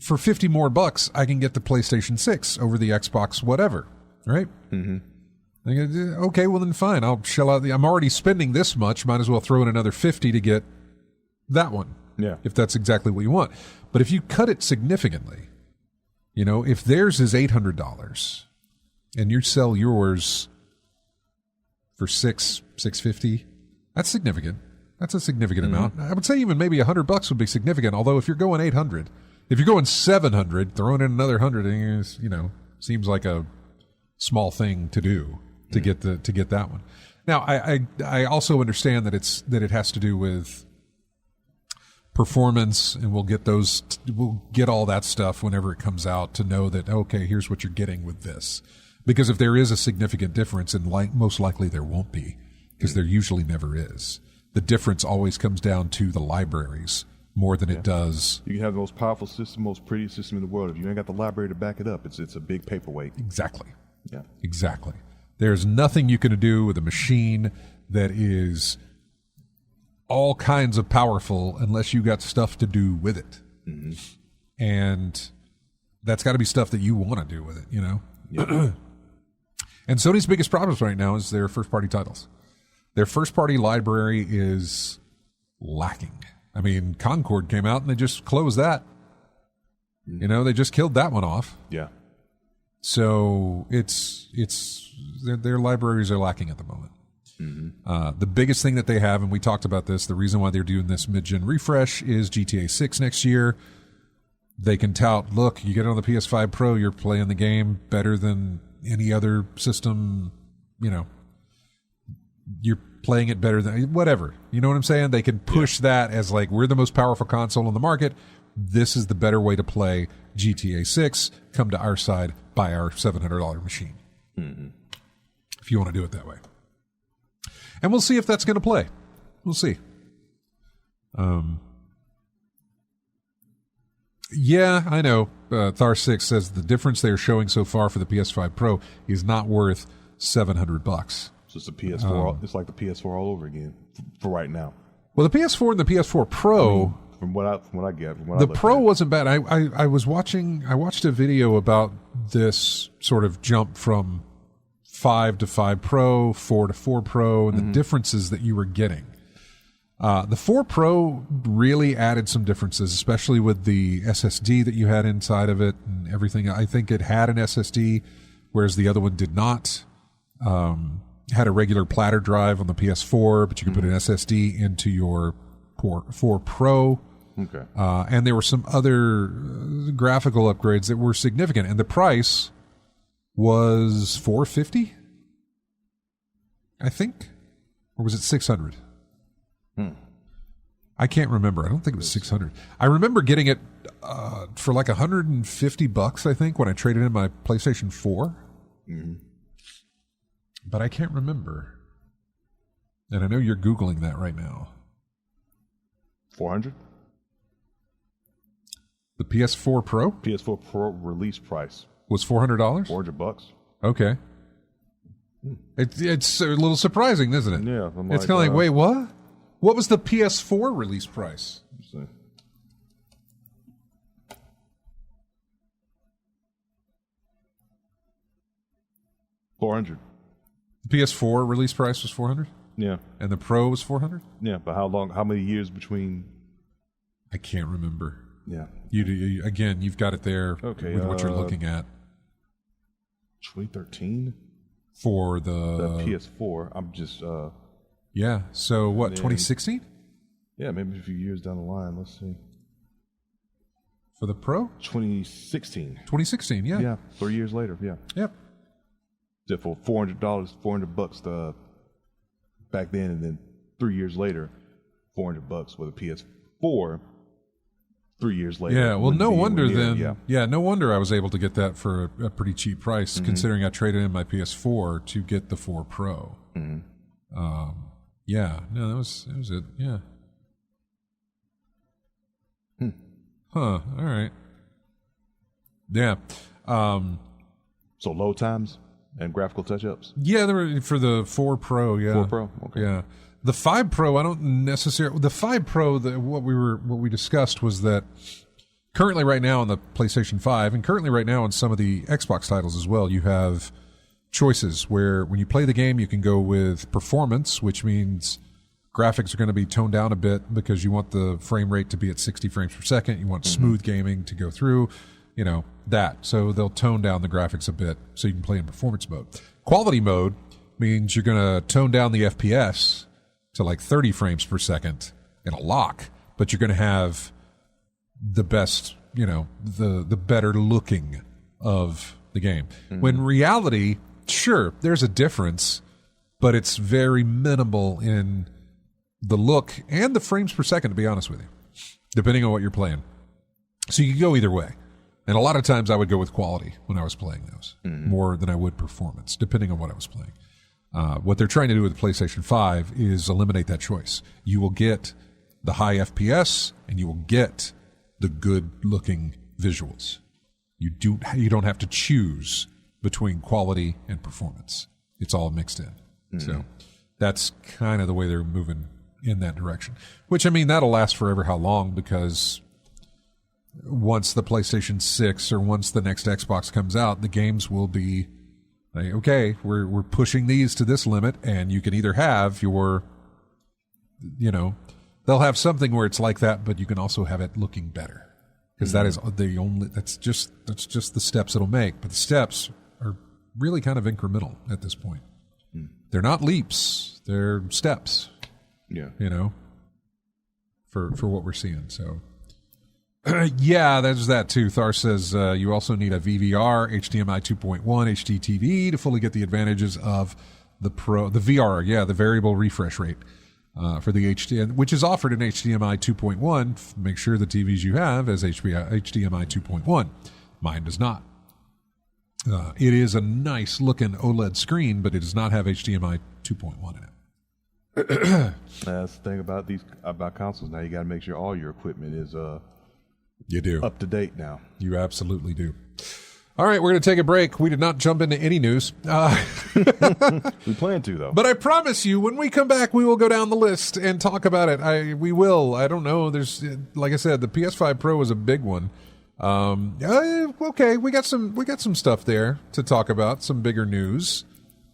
for $50 more, I can get the PlayStation 6 over the Xbox whatever, right? Mm-hmm. Okay, well then fine. I'll shell out I'm already spending this much. Might as well throw in another $50 to get that one. Yeah. If that's exactly what you want. But if you cut it significantly, you know, if theirs is $800 and you sell yours for $650, that's significant. That's a significant amount. I would say even maybe $100 would be significant. Although if you're going 800, if you're going 700, throwing in another 100 is, you know, seems like a small thing to do to get that one. Now, I also understand that it has to do with performance, and we'll get all that stuff whenever it comes out to know that, okay, here's what you're getting with this. Because if there is a significant difference, and most likely there won't be, because there usually never is, the difference always comes down to the libraries more than it does. You can have the most powerful system, most pretty system in the world. If you ain't got the library to back it up, it's a big paperweight. Exactly. Yeah. Exactly. There's nothing you can do with a machine that is all kinds of powerful unless you got stuff to do with it. Mm-hmm. And that's got to be stuff that you want to do with it, you know? Yeah. And Sony's biggest problems right now is their first-party titles. Their first-party library is lacking. I mean, Concord came out and they just closed that. You know, they just killed that one off. Yeah. So their libraries are lacking at the moment. The biggest thing that they have, and we talked about this, the reason why they're doing this mid-gen refresh is GTA 6 next year. They can tout, look, you get it on the PS5 Pro, you're playing the game better than any other system, you're playing it better than whatever. You know what I'm saying? They can push that as like, we're the most powerful console on the market. This is the better way to play GTA 6. Come to our side, buy our $700 machine. If you want to do it that way. And we'll see if that's going to play. We'll see. Yeah, I know. Thar6 says the difference they're showing so far for the PS5 Pro is not worth $700. So it's a PS4. It's like the PS4 all over again for right now. Well, the PS4 and the PS4 Pro. From what I get, the Pro wasn't bad. I watched a video about this sort of jump from 5 to 5 Pro, 4 to 4 Pro, and the differences that you were getting. The 4 Pro really added some differences, especially with the SSD that you had inside of it and everything. I think it had an SSD, whereas the other one did not. Had a regular platter drive on the PS4, but you could put an SSD into your 4 Pro. Okay. And there were some other graphical upgrades that were significant, and the price was $450, I think, or was it $600? I can't remember. I don't think it was $600. I remember getting it for like $150, I think, when I traded in my PlayStation 4. But I can't remember. And I know you're Googling that right now. 400? The PS4 Pro? PS4 Pro release price was $400? $400. Okay. It's a little surprising, isn't it? Yeah. It's kind of like, wait, what? What was the PS4 release price? Let's see. $400. The PS4 release price was $400? Yeah. And the Pro was $400? Yeah, but how long? How many years between? I can't remember. Yeah. Again, you've got it there with what you're looking at. 2013? For the PS4. I'm just... yeah. So what, 2016? Yeah, maybe a few years down the line. Let's see. For the Pro? 2016. 2016, yeah. Yeah, 3 years later, yeah. Yep. Just for $400, $400 back then, and then 3 years later, $400 with a PS4. 3 years later. Yeah, well, no wonder then. Yeah, no wonder I was able to get that for a pretty cheap price, considering I traded in my PS4 to get the 4 Pro. Yeah, no, that was it. Yeah. Huh. All right. Yeah. So load times and graphical touch-ups? Yeah, they were for the 4 Pro, yeah. 4 Pro, okay. Yeah. The 5 Pro, I don't necessarily... The 5 Pro, what we discussed was that currently right now on the PlayStation 5, and currently right now on some of the Xbox titles as well, you have choices where when you play the game, you can go with performance, which means graphics are going to be toned down a bit because you want the frame rate to be at 60 frames per second. You want smooth gaming to go through, that. So they'll tone down the graphics a bit so you can play in performance mode. Quality mode means you're going to tone down the FPS to like 30 frames per second in a lock, but you're going to have the best, the better looking of the game. When in reality, sure, there's a difference, but it's very minimal in the look and the frames per second, to be honest with you, depending on what you're playing. So you can go either way. And a lot of times I would go with quality when I was playing those, more than I would performance, depending on what I was playing. What they're trying to do with the PlayStation 5 is eliminate that choice. You will get the high FPS and you will get the good-looking visuals. You don't have to choose between quality and performance. It's all mixed in. So that's kind of the way they're moving in that direction. Which, I mean, that'll last forever how long, because once the PlayStation 6 or once the next Xbox comes out, the games will be like, okay, we're pushing these to this limit, and you can either have your, they'll have something where it's like that, but you can also have it looking better. because that is that's just the steps it'll make. But the steps are really kind of incremental at this point. They're not leaps, they're steps. Yeah. For what we're seeing. So yeah, there's that too. Thar says you also need a VVR, HDMI 2.1, HDTV to fully get the advantages of the VR, the variable refresh rate for the HDMI, which is offered in HDMI 2.1. Make sure the TVs you have has HDMI 2.1. Mine does not. It is a nice looking OLED screen, but it does not have HDMI 2.1 in it. That's the thing about consoles. Now you got to make sure all your equipment is you do up to date now. You absolutely do. All right, we're going to take a break. We did not jump into any news. We plan to, though. But I promise you, when we come back, we will go down the list and talk about it. We will. I don't know. There's, like I said, the PS5 Pro is a big one. Okay, we got some stuff there to talk about. Some bigger news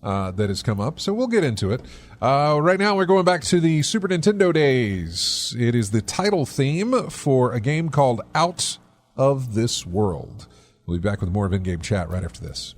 that has come up, so we'll get into it. Right now, we're going back to the Super Nintendo days. It is the title theme for a game called Out of This World. We'll be back with more of In-Game Chat right after this.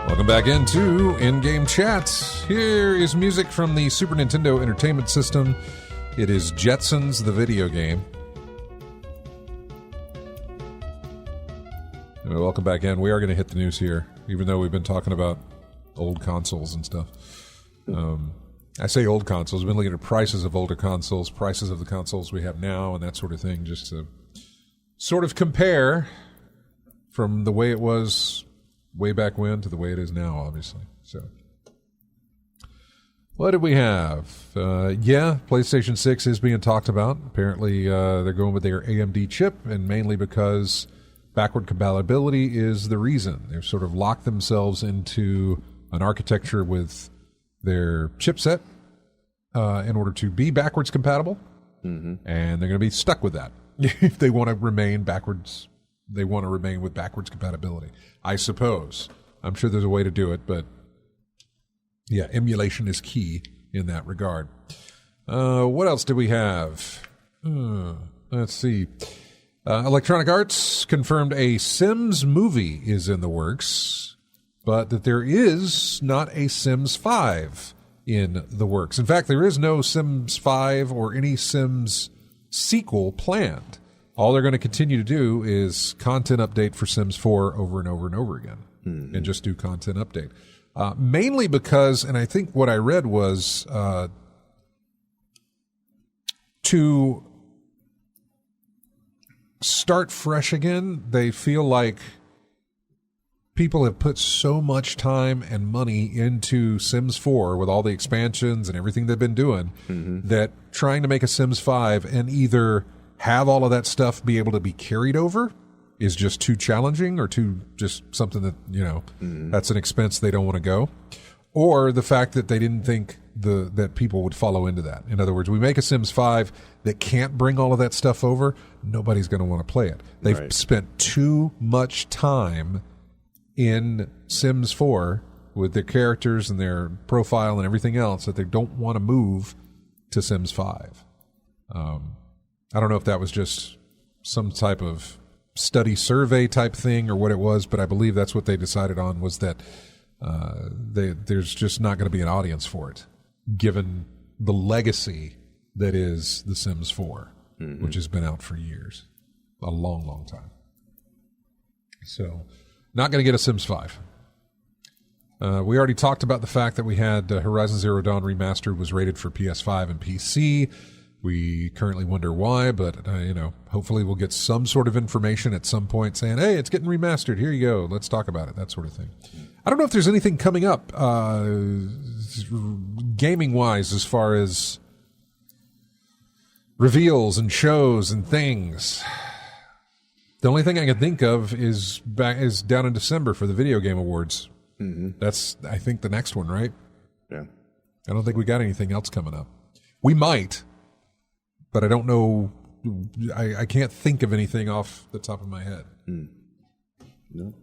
Welcome back into In-Game Chat. Here is music from the Super Nintendo Entertainment System. It is Jetsons, the video game. Welcome back in. We are going to hit the news here, even though we've been talking about old consoles and stuff. I say old consoles. We've been looking at prices of older consoles, prices of the consoles we have now, and that sort of thing, just to sort of compare from the way it was way back when to the way it is now, obviously. So, what did we have? PlayStation 6 is being talked about. Apparently, they're going with their AMD chip, and mainly because backward compatibility is the reason. They've sort of locked themselves into an architecture with their chipset in order to be backwards compatible, and they're going to be stuck with that if they want to remain backwards. They want to remain with backwards compatibility, I suppose. I'm sure there's a way to do it, but yeah, emulation is key in that regard. What else do we have? Let's see. Electronic Arts confirmed a Sims movie is in the works, but that there is not a Sims 5 in the works. In fact, there is no Sims 5 or any Sims sequel planned. All they're going to continue to do is content update for Sims 4 over and over and over again, and just do content update. Mainly because, and I think what I read was to start fresh again, they feel like people have put so much time and money into Sims 4 with all the expansions and everything they've been doing that trying to make a Sims 5 and either have all of that stuff be able to be carried over is just too challenging, or too just something that, that's an expense they don't want to go, or the fact that they didn't think that people would follow into that. In other words, we make a Sims 5 that can't bring all of that stuff over, nobody's going to want to play it. They've spent too much time in Sims 4 with their characters and their profile and everything else that they don't want to move to Sims 5. I don't know if that was just some type of study survey type thing or what it was, but I believe that's what they decided on, was that there's just not going to be an audience for it, given the legacy that is The Sims 4, which has been out for years, a long, long time. So, not going to get a Sims 5. We already talked about the fact that we had Horizon Zero Dawn Remastered was rated for PS5 and PC. We currently wonder why, but, hopefully we'll get some sort of information at some point saying, hey, it's getting remastered. Here you go. Let's talk about it. That sort of thing. I don't know if there's anything coming up gaming-wise as far as reveals and shows and things. The only thing I can think of is down in December for the Video Game Awards. Mm-hmm. That's, I think, the next one, right? Yeah. I don't think we got anything else coming up. We might, but I don't know. I can't think of anything off the top of my head. No.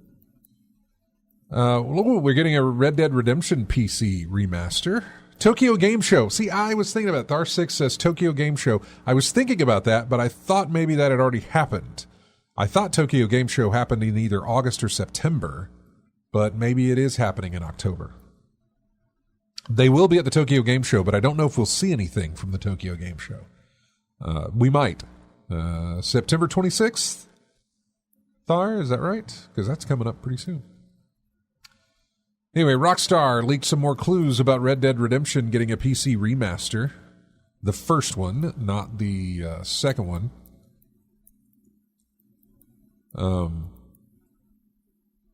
We're getting a Red Dead Redemption PC remaster. Tokyo Game Show. See, I was thinking about it. Thar6 says Tokyo Game Show. I was thinking about that, but I thought maybe that had already happened. I thought Tokyo Game Show happened in either August or September, but maybe it is happening in October. They will be at the Tokyo Game Show, but I don't know if we'll see anything from the Tokyo Game Show. We might. September 26th? Thar, is that right? Because that's coming up pretty soon. Anyway, Rockstar leaked some more clues about Red Dead Redemption getting a PC remaster. The first one, not the second one.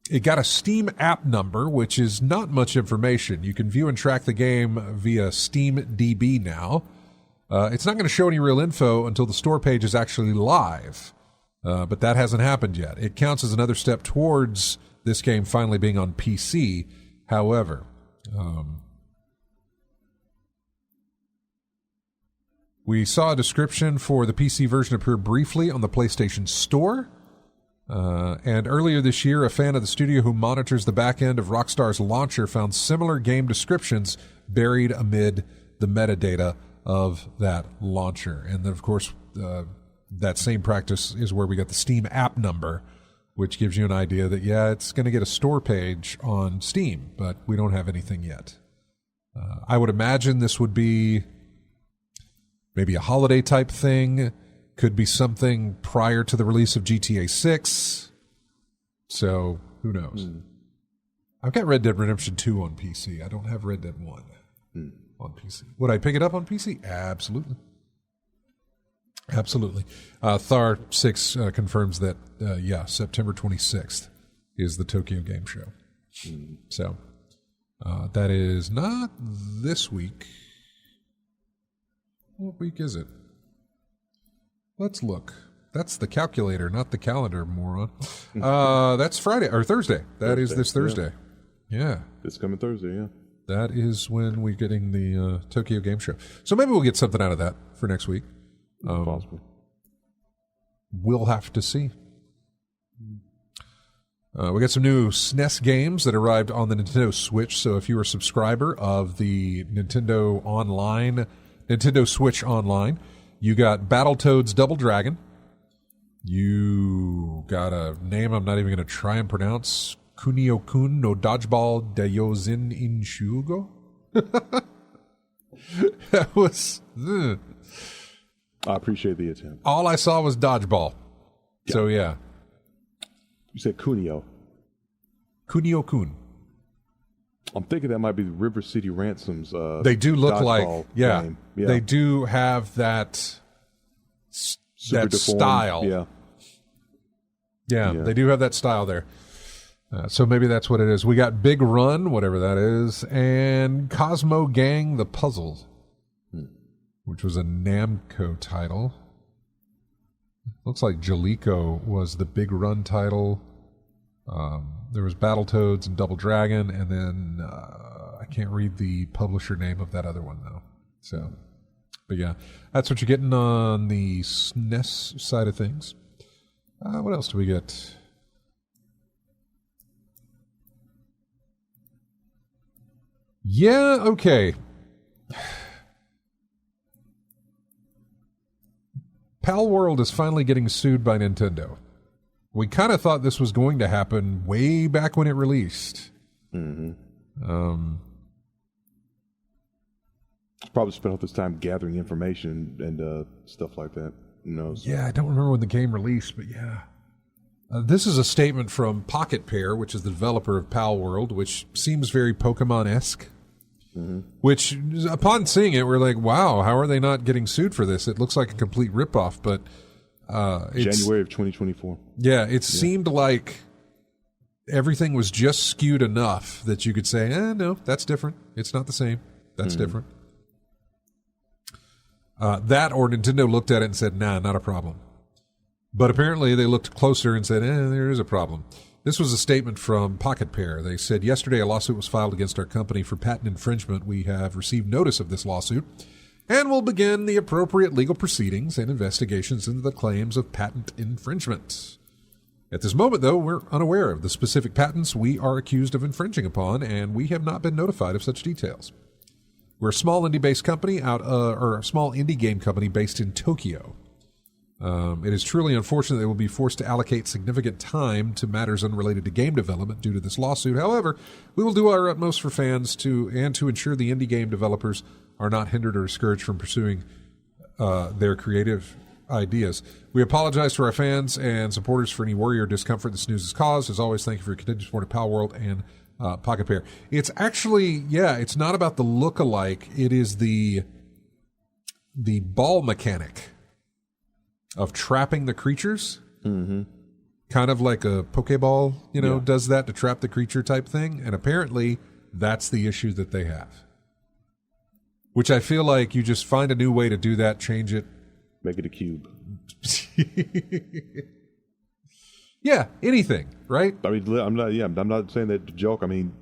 It got a Steam app number, which is not much information. You can view and track the game via SteamDB now. It's not going to show any real info until the store page is actually live, but that hasn't happened yet. It counts as another step towards this game finally being on PC. However, we saw a description for the PC version appear briefly on the PlayStation Store. And earlier this year, a fan of the studio who monitors the back end of Rockstar's launcher found similar game descriptions buried amid the metadata of that launcher. And then, of course, that same practice is where we got the Steam app number, which gives you an idea that, yeah, it's going to get a store page on Steam, but we don't have anything yet. I would imagine this would be maybe a holiday type thing. Could be something prior to the release of GTA 6. So, who knows? I've got Red Dead Redemption 2 on PC. I don't have Red Dead 1 on PC. Would I pick it up on PC? Absolutely. Absolutely. Thar6 confirms that, September 26th is the Tokyo Game Show. So, that is not this week. What week is it? Let's look. That's the calculator, not the calendar, moron. That's Friday or Thursday. That is this Thursday. Yeah. This coming Thursday, yeah. That is when we're getting the Tokyo Game Show. So maybe we'll get something out of that for next week. Possible. We'll have to see. We got some new SNES games that arrived on the Nintendo Switch. So if you're a subscriber of the Nintendo Switch Online, you got Battletoads Double Dragon. You got a name I'm not even going to try and pronounce. Kunio-kun no Dodgeball Daiyozin Inshugo? That was... I appreciate the attempt. All I saw was Dodgeball. Yeah. So, yeah. You said Kunio. Kunio-kun. I'm thinking that might be River City Ransom's they do look like, game. Yeah. They do have that Super deformed style. Yeah, they do have that style there. So maybe that's what it is. We got Big Run, whatever that is, and Cosmo Gang the Puzzle, which was a Namco title. Looks like Jaleco was the Big Run title. There was Battletoads and Double Dragon, and then I can't read the publisher name of that other one, though. So, but yeah, that's what you're getting on the SNES side of things. What else do we get? Yeah, okay. Pal World is finally getting sued by Nintendo. We kind of thought this was going to happen way back when it released. Probably spent all this time gathering information and stuff like that. Who knows? Yeah, I don't remember when the game released, but yeah. This is a statement from Pocket Pair, which is the developer of Pal World, which seems very Pokemon-esque. Which, upon seeing it, we're like, wow, how are they not getting sued for this? It looks like a complete ripoff, but January of 2024. Yeah, it seemed like everything was just skewed enough that you could say, no, that's different. It's not the same. That's different. That or Nintendo looked at it and said, nah, not a problem. But apparently they looked closer and said, there is a problem. This was a statement from Pocket Pair. They said, yesterday a lawsuit was filed against our company for patent infringement. We have received notice of this lawsuit and will begin the appropriate legal proceedings and investigations into the claims of patent infringement. At this moment, though, we're unaware of the specific patents we are accused of infringing upon, and we have not been notified of such details. We're a small indie-based company or a small indie game company based in Tokyo. It is truly unfortunate that we'll be forced to allocate significant time to matters unrelated to game development due to this lawsuit. However, we will do our utmost for fans to ensure the indie game developers are not hindered or discouraged from pursuing their creative ideas. We apologize to our fans and supporters for any worry or discomfort this news has caused. As always, thank you for your continued support of Pal World and Pocket Pair. It's actually, it's not about the look-alike. It is the ball mechanic of trapping the creatures. Kind of like a Pokeball, does that to trap the creature type thing. And apparently that's the issue that they have. Which I feel like you just find a new way to do that, change it. Make it a cube. Yeah, anything, right? I mean, I'm not saying that to joke. I mean,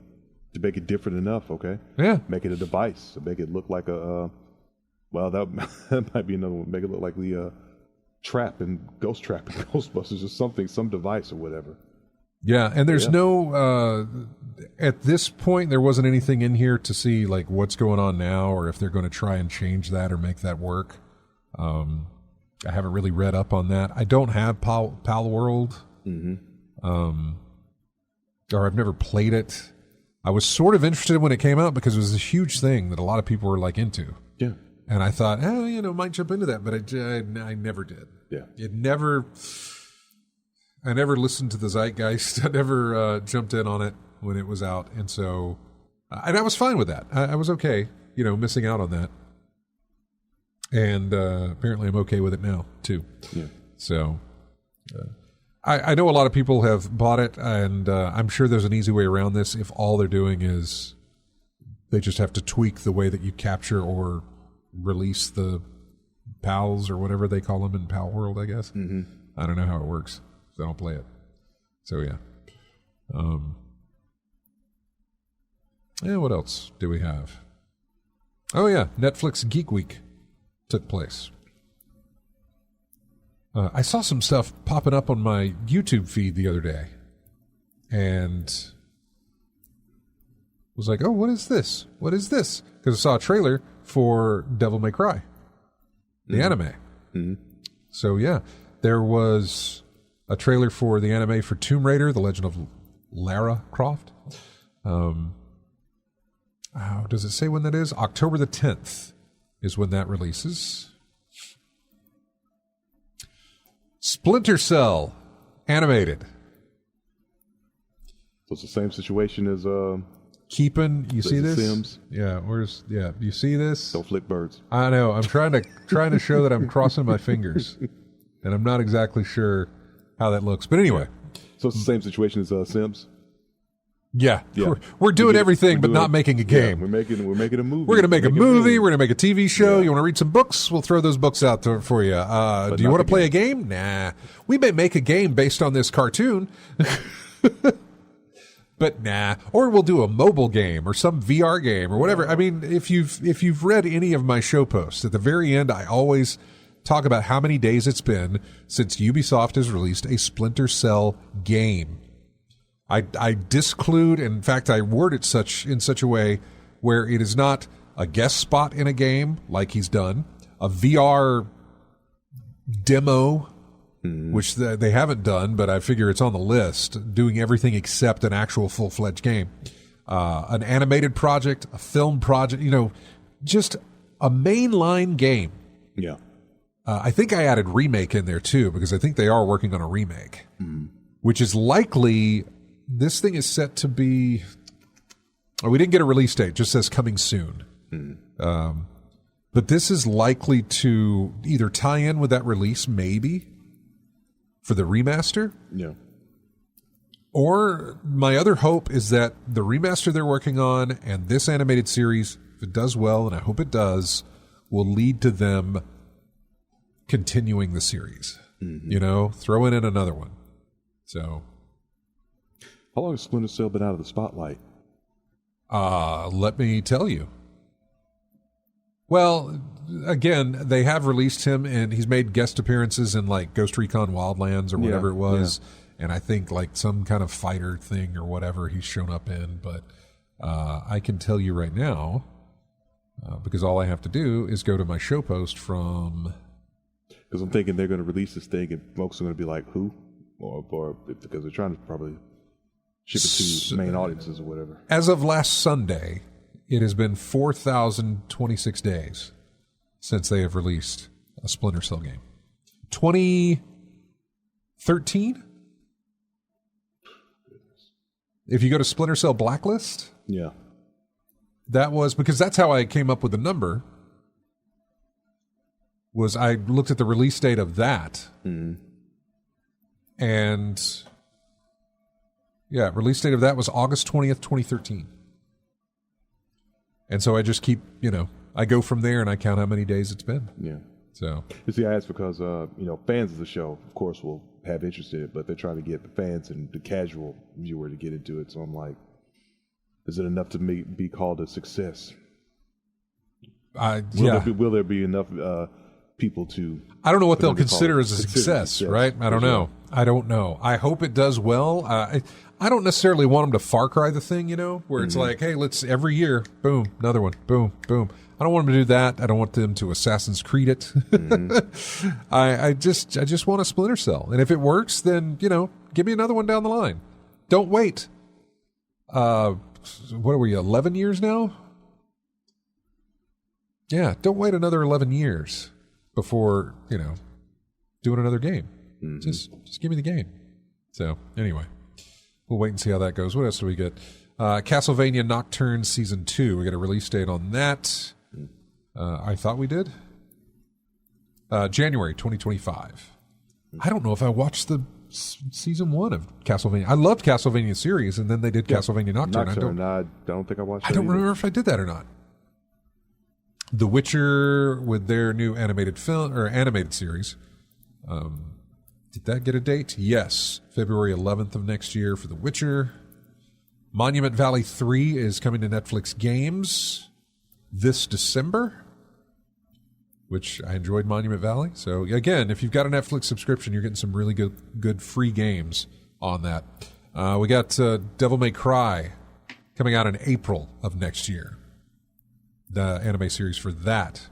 to make it different enough, okay? Yeah. Make it a device. To make it look like that might be another one. Make it look like the trap and Ghost Trap and Ghostbusters or something, some device or whatever. Yeah, and there's no, at this point, there wasn't anything in here to see like what's going on now or if they're going to try and change that or make that work. I haven't really read up on that. I don't have Pal World, or I've never played it. I was sort of interested when it came out because it was a huge thing that a lot of people were like into. Yeah. And I thought, might jump into that, but I never did. Yeah. I never listened to the zeitgeist. I never jumped in on it when it was out. And so, and I was fine with that. I was okay, missing out on that. And apparently I'm okay with it now, too. Yeah. So, I know a lot of people have bought it, and I'm sure there's an easy way around this if all they're doing is they just have to tweak the way that you capture or release the pals or whatever they call them in Pal World, I guess. I don't know how it works. I don't play it. So, yeah. What else do we have? Oh, yeah. Netflix Geek Week took place. I saw some stuff popping up on my YouTube feed the other day. And was like, oh, what is this? What is this? Because I saw a trailer for Devil May Cry, the anime. So, yeah, there was a trailer for the anime for Tomb Raider, The Legend of Lara Croft. Does it say when that is? October the 10th is when that releases. Splinter Cell, animated. So it's the same situation as Keeping, you see this? Sims. Yeah, you see this? Don't flick birds. I know. I'm trying to show that I'm crossing my fingers, and I'm not exactly sure how that looks. But anyway, so it's the same situation as Sims. Yeah. We're doing everything, but not making a game. We're making a movie. We're going to make a movie. We're going to make a TV show. You want to read some books? We'll throw those books out for you. Do you want to play a game? Nah. We may make a game based on this cartoon. But nah. Or we'll do a mobile game or some VR game or whatever. I mean, if you've read any of my show posts, at the very end, I always talk about how many days it's been since Ubisoft has released a Splinter Cell game. I disclude, in fact, I word it in such a way where it is not a guest spot in a game like he's done, a VR demo, which they haven't done, but I figure it's on the list, doing everything except an actual full-fledged game. An animated project, a film project, just a mainline game. Yeah. I think I added remake in there too, because I think they are working on a remake, which is likely, this thing is set to be, we didn't get a release date, just says coming soon. But this is likely to either tie in with that release, maybe, for the remaster. Yeah. Or my other hope is that the remaster they're working on and this animated series, if it does well, and I hope it does, will lead to them continuing the series. Throw in another one. So, how long has Splinter Cell been out of the spotlight? Let me tell you. Well, again, they have released him, and he's made guest appearances in like Ghost Recon Wildlands or whatever it was, and I think like some kind of fighter thing or whatever he's shown up in. But I can tell you right now, because all I have to do is go to my show post from. Because I'm thinking they're going to release this thing, and folks are going to be like, "Who?" Or because they're trying to probably ship it to main audiences or whatever. As of last Sunday, it has been 4,026 days since they have released a Splinter Cell game. 2013? If you go to Splinter Cell Blacklist, that was, because that's how I came up with the number, was I looked at the release date of that, and release date of that was August 20th, 2013. And so I just keep, I go from there and I count how many days it's been. Yeah. So. You see, I ask because, fans of the show, of course, will have interest in it, but they're trying to get the fans and the casual viewer to get into it. So I'm like, is it enough to be called a success? Will there be enough people to... I don't know what they'll consider as a success, right? I don't know. I don't know. I hope it does well. I don't necessarily want them to Far Cry the thing, where it's like, hey, let's every year, boom, another one, boom, boom. I don't want them to do that. I don't want them to Assassin's Creed it. I just want a Splinter Cell. And if it works, then, give me another one down the line. Don't wait. What are we, 11 years now? Yeah, don't wait another 11 years before, doing another game. Just give me the game. So, anyway, we'll wait and see how that goes. What else do we get? Castlevania Nocturne Season 2. We got a release date on that. I thought we did. January 2025. I don't know if I watched the Season 1 of Castlevania. I loved Castlevania series, and then they did Castlevania Nocturne. I don't think I watched it. I don't remember if I did that or not. The Witcher with their new animated film or animated series. Did that get a date? Yes. February 11th of next year for The Witcher. Monument Valley 3 is coming to Netflix Games this December, which I enjoyed Monument Valley. So again, if you've got a Netflix subscription, you're getting some really good free games on that. We got Devil May Cry coming out in April of next year. The anime series for that.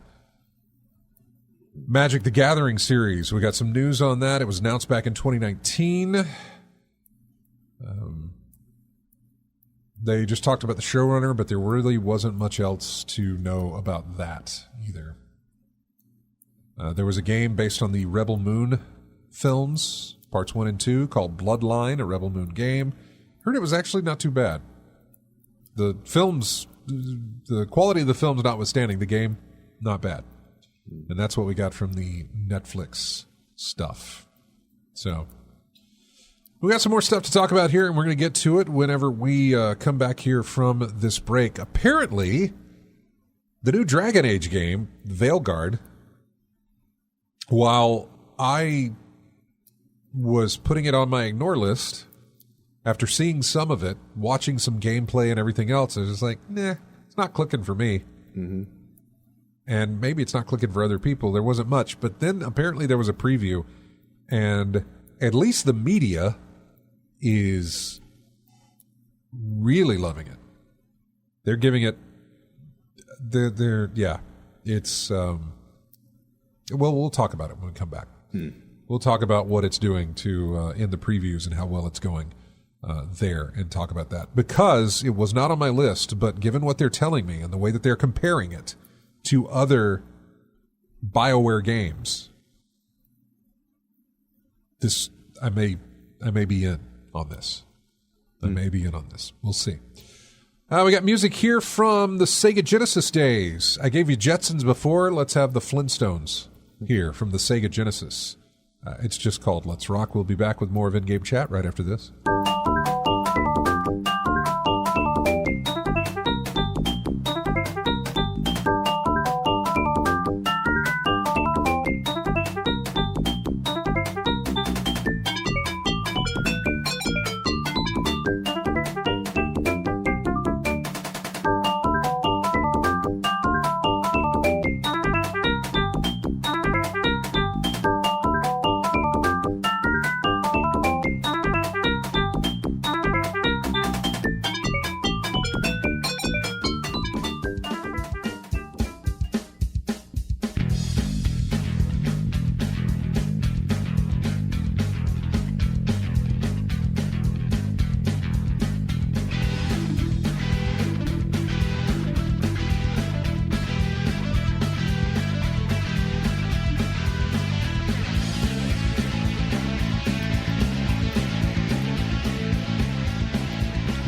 Magic the Gathering series. We got some news on that. It was announced back in 2019. They just talked about the showrunner, but there really wasn't much else to know about that either. There was a game based on the Rebel Moon films, parts 1 and 2, called Bloodline, a Rebel Moon game. Heard it was actually not too bad. The quality of the films notwithstanding, the game, not bad. And that's what we got from the Netflix stuff. So, we got some more stuff to talk about here, and we're going to get to it whenever we come back here from this break. Apparently, the new Dragon Age game, Veilguard, while I was putting it on my ignore list, after seeing some of it, watching some gameplay and everything else, I was just like, nah, it's not clicking for me. Mm-hmm. And maybe it's not clicking for other people. There wasn't much. But then apparently there was a preview, and at least the media is really loving it. They're giving it, it's, well, we'll talk about it when we come back. We'll talk about what it's doing to in the previews and how well it's going there, and talk about that, because it was not on my list. But given what they're telling me and the way that they're comparing it to other BioWare games, this I may be in on this. I may be in on this. We'll see. We got music here from the Sega Genesis days. I gave you Jetsons before. Let's have the Flintstones here from the Sega Genesis. It's just called Let's Rock. We'll be back with more of In-Game Chat right after this.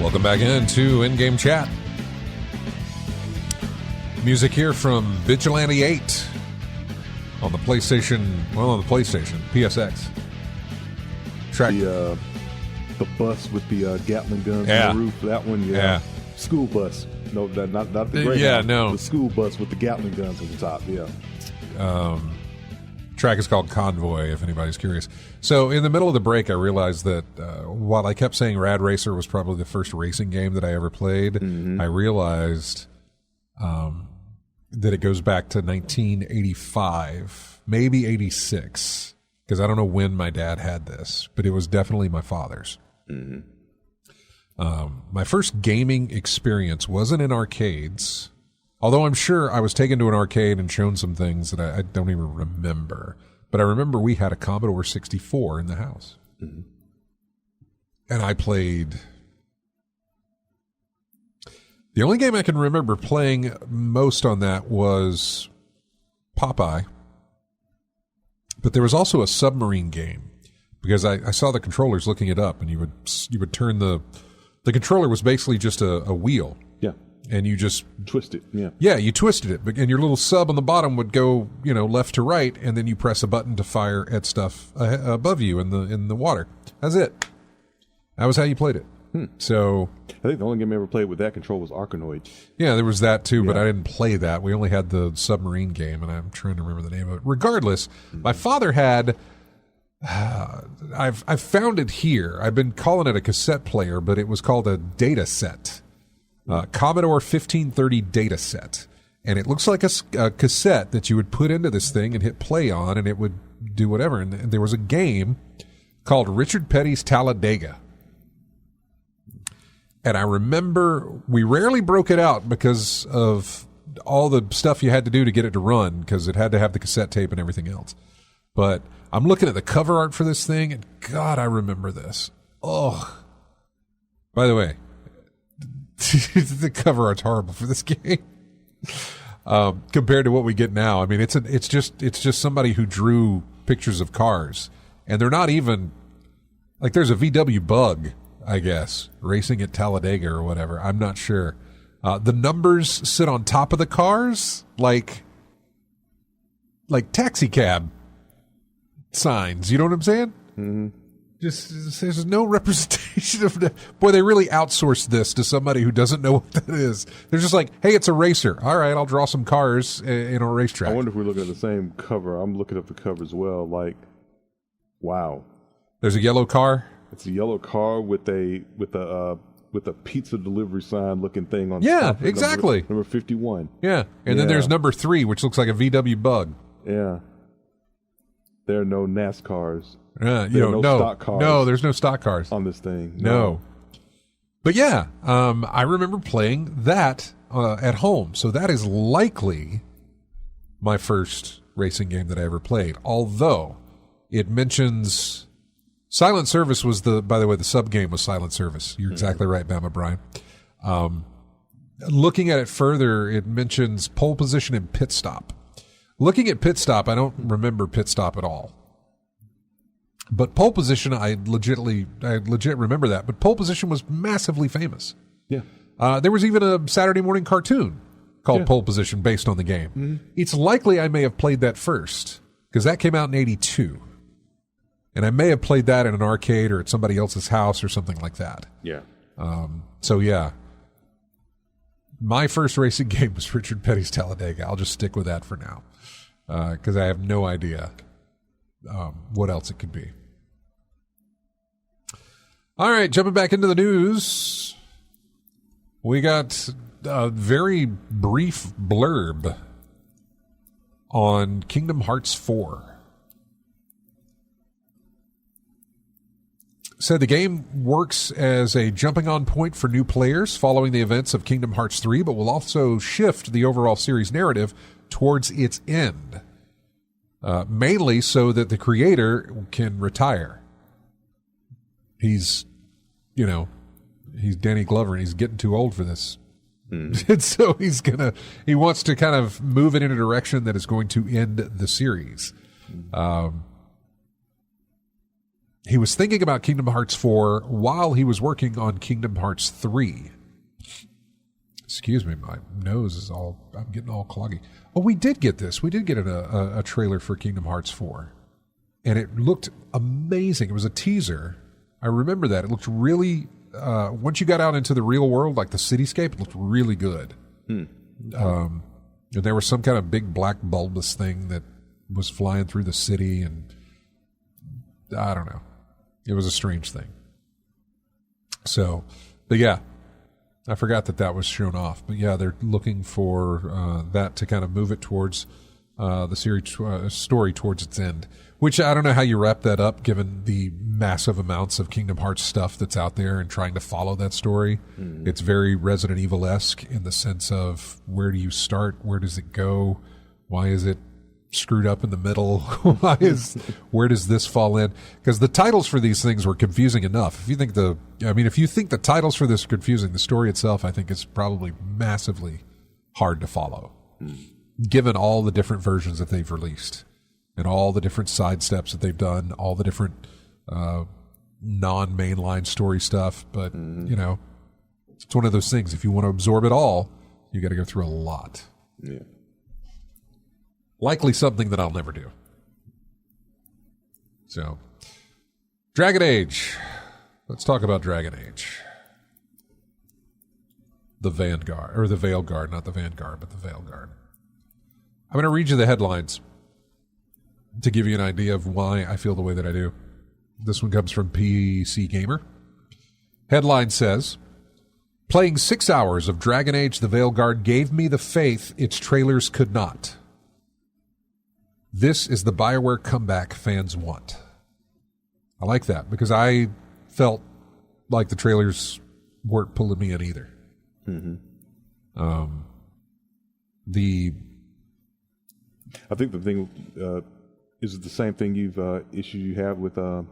Welcome back into In-Game Chat. Music here from Vigilante 8 on the PlayStation, PSX. Track. The bus with the Gatling guns on the roof, that one, yeah. School bus. No, not the Greyhound. Yeah, no. The school bus with the Gatling guns on the top, yeah. Track is called Convoy, if anybody's curious. So in the middle of the break, I realized that while I kept saying Rad Racer was probably the first racing game that I ever played, I realized that it goes back to 1985, maybe 86, because I don't know when my dad had this, but it was definitely my father's. My first gaming experience wasn't in arcades, although I'm sure I was taken to an arcade and shown some things that I don't even remember. But I remember we had a Commodore 64 in the house. And I played... The only game I can remember playing most on that was Popeye. But there was also a submarine game, because I saw the controllers looking it up, and you would turn the controller was basically just a wheel. Yeah. And you just twist it, yeah. Yeah, you twisted it, and your little sub on the bottom would go, left to right, and then you press a button to fire at stuff above you in the water. That's it. That was how you played it. So I think the only game I ever played with that control was Arkanoid. Yeah, there was that too, but I didn't play that. We only had the submarine game, and I'm trying to remember the name of it. Regardless, my father had. I've found it here. I've been calling it a cassette player, but it was called a data set. Commodore 1530 data set. And it looks like a cassette that you would put into this thing and hit play on, and it would do whatever. And there was a game called Richard Petty's Talladega. And I remember we rarely broke it out because of all the stuff you had to do to get it to run, because it had to have the cassette tape and everything else. But I'm looking at the cover art for this thing, and God, I remember this. Oh. By the way, the cover art's horrible for this game compared to what we get now. I mean, it's just somebody who drew pictures of cars, and they're not even like, there's a VW Bug, I guess, racing at Talladega or whatever. I'm not sure. The numbers sit on top of the cars like taxi cab signs. You know what I'm saying? Mm-hmm. Just there's no representation of that. Boy, they really outsourced this to somebody who doesn't know what that is. They're just like, hey, it's a racer. All right, I'll draw some cars in a racetrack. I wonder if we're looking at the same cover. I'm looking up the cover as well. Like, wow. There's a yellow car. It's a yellow car with a pizza delivery sign looking thing on. Yeah, top. exactly. Number 51. Yeah, and then there's number 3, which looks like a VW Bug. Yeah. There are no NASCARs. No stock cars. No, there's no stock cars on this thing. No. But yeah, I remember playing that at home. So that is likely my first racing game that I ever played. Although it mentions Silent Service was by the way, the sub game was Silent Service. You're exactly right, Bama Brian. Looking at it further, it mentions pole position and pit stop. Looking at pit stop, I don't remember pit stop at all. But pole position, I legit remember that. But pole position was massively famous. Yeah. There was even a Saturday morning cartoon called Pole Position based on the game. Mm-hmm. It's likely I may have played that first because that came out in 82. And I may have played that in an arcade or at somebody else's house or something like that. Yeah. So, yeah. My first racing game was Richard Petty's Talladega. I'll just stick with that for now because I have no idea what else it could be. All right, jumping back into the news. We got a very brief blurb on Kingdom Hearts 4. Said the game works as a jumping-on point for new players following the events of Kingdom Hearts 3, but will also shift the overall series narrative towards its end, mainly so that the creator can retire. He's Danny Glover, and he's getting too old for this. And so he wants to kind of move it in a direction that is going to end the series. He was thinking about Kingdom Hearts 4 while he was working on Kingdom Hearts 3. Excuse me, my nose is I'm getting all cloggy. Oh, we did get this. We did get a trailer for Kingdom Hearts 4. And it looked amazing. It was a teaser. I remember that. It looked really, once you got out into the real world, like the cityscape, it looked really good. And there was some kind of big black bulbous thing that was flying through the city, and I don't know. It was a strange thing. So, but yeah, I forgot that was shown off. But yeah, they're looking for that to kind of move it towards the series story towards its end. Which I don't know how you wrap that up, given the massive amounts of Kingdom Hearts stuff that's out there and trying to follow that story. It's very Resident Evil-esque in the sense of where do you start? Where does it go? Why is it screwed up in the middle? Where does this fall in? Because the titles for these things were confusing enough. If you think the titles for this are confusing, the story itself, I think, is probably massively hard to follow, given all the different versions that they've released and all the different side steps that they've done, all the different non-mainline story stuff. But it's one of those things. If you want to absorb it all, you got to go through a lot. Yeah. Likely something that I'll never do. So, Dragon Age. Let's talk about Dragon Age. The Vanguard, or the Veilguard, not the Vanguard, but the Veilguard. I'm going to read you the headlines to give you an idea of why I feel the way that I do. This one comes from PC Gamer. Headline says, playing 6 hours of Dragon Age the Veilguard gave me the faith its trailers could not. This is the BioWare comeback fans want. I like that because I felt like the trailers weren't pulling me in either. I think the thing is the same thing issues you have with a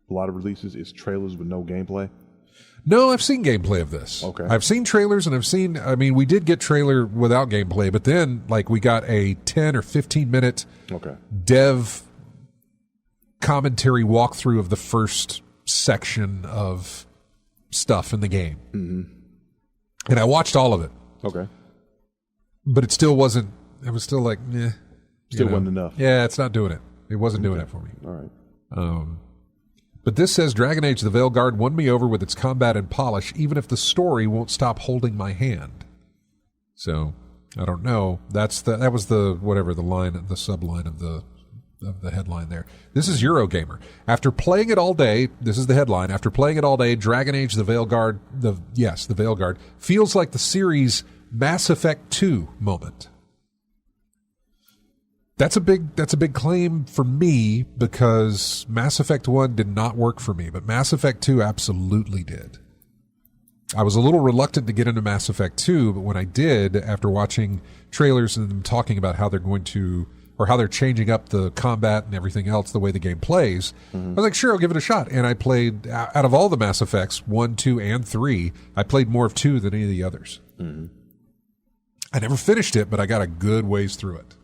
lot of releases is trailers with no gameplay. No, I've seen gameplay of this. Okay. I've seen trailers, and we did get trailer without gameplay, but then we got a 10 or 15 minute dev commentary walkthrough of the first section of stuff in the game. And I watched all of it. Okay. But it still wasn't, it was still like, eh. Still wasn't enough. Yeah, it's not doing it. It wasn't doing it for me. All right. But this says, Dragon Age the Veilguard won me over with its combat and polish, even if the story won't stop holding my hand. So, I don't know. That was the subline of the headline there. This is Eurogamer. After playing it all day, this is the headline, after playing it all day, Dragon Age the Veilguard, the Veilguard, feels like the series' Mass Effect 2 moment. That's a big claim for me because Mass Effect 1 did not work for me, but Mass Effect 2 absolutely did. I was a little reluctant to get into Mass Effect 2, but when I did, after watching trailers and them talking about how they're going to or how they're changing up the combat and everything else, the way the game plays. I was like, sure, I'll give it a shot. And I played, out of all the Mass Effects, 1, 2, and 3, I played more of 2 than any of the others. I never finished it, but I got a good ways through it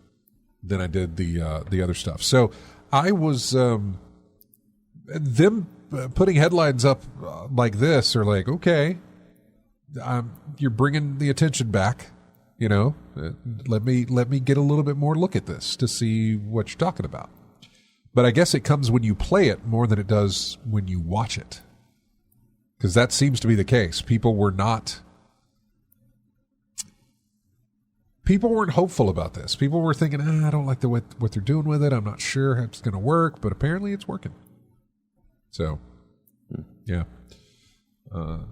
than I did the other stuff. So I was, them putting headlines up like this are like, okay, you're bringing the attention back. Let me get a little bit more look at this to see what you're talking about. But I guess it comes when you play it more than it does when you watch it, because that seems to be the case. People weren't hopeful about this. People were thinking, I don't like what they're doing with it. I'm not sure how it's going to work, but apparently it's working. So, yeah. No.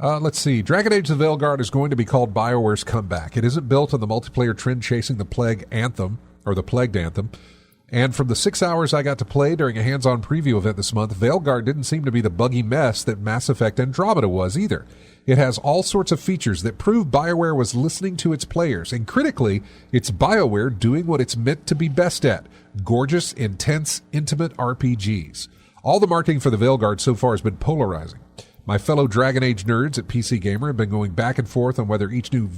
Let's see. Dragon Age: The Veilguard is going to be called BioWare's comeback. It isn't built on the multiplayer trend chasing the Plagued Anthem. And from the 6 hours I got to play during a hands-on preview event this month, Veilguard didn't seem to be the buggy mess that Mass Effect Andromeda was either. It has all sorts of features that prove BioWare was listening to its players. And critically, it's BioWare doing what it's meant to be best at: gorgeous, intense, intimate RPGs. All the marketing for the Veilguard so far has been polarizing. My fellow Dragon Age nerds at PC Gamer have been going back and forth on whether each new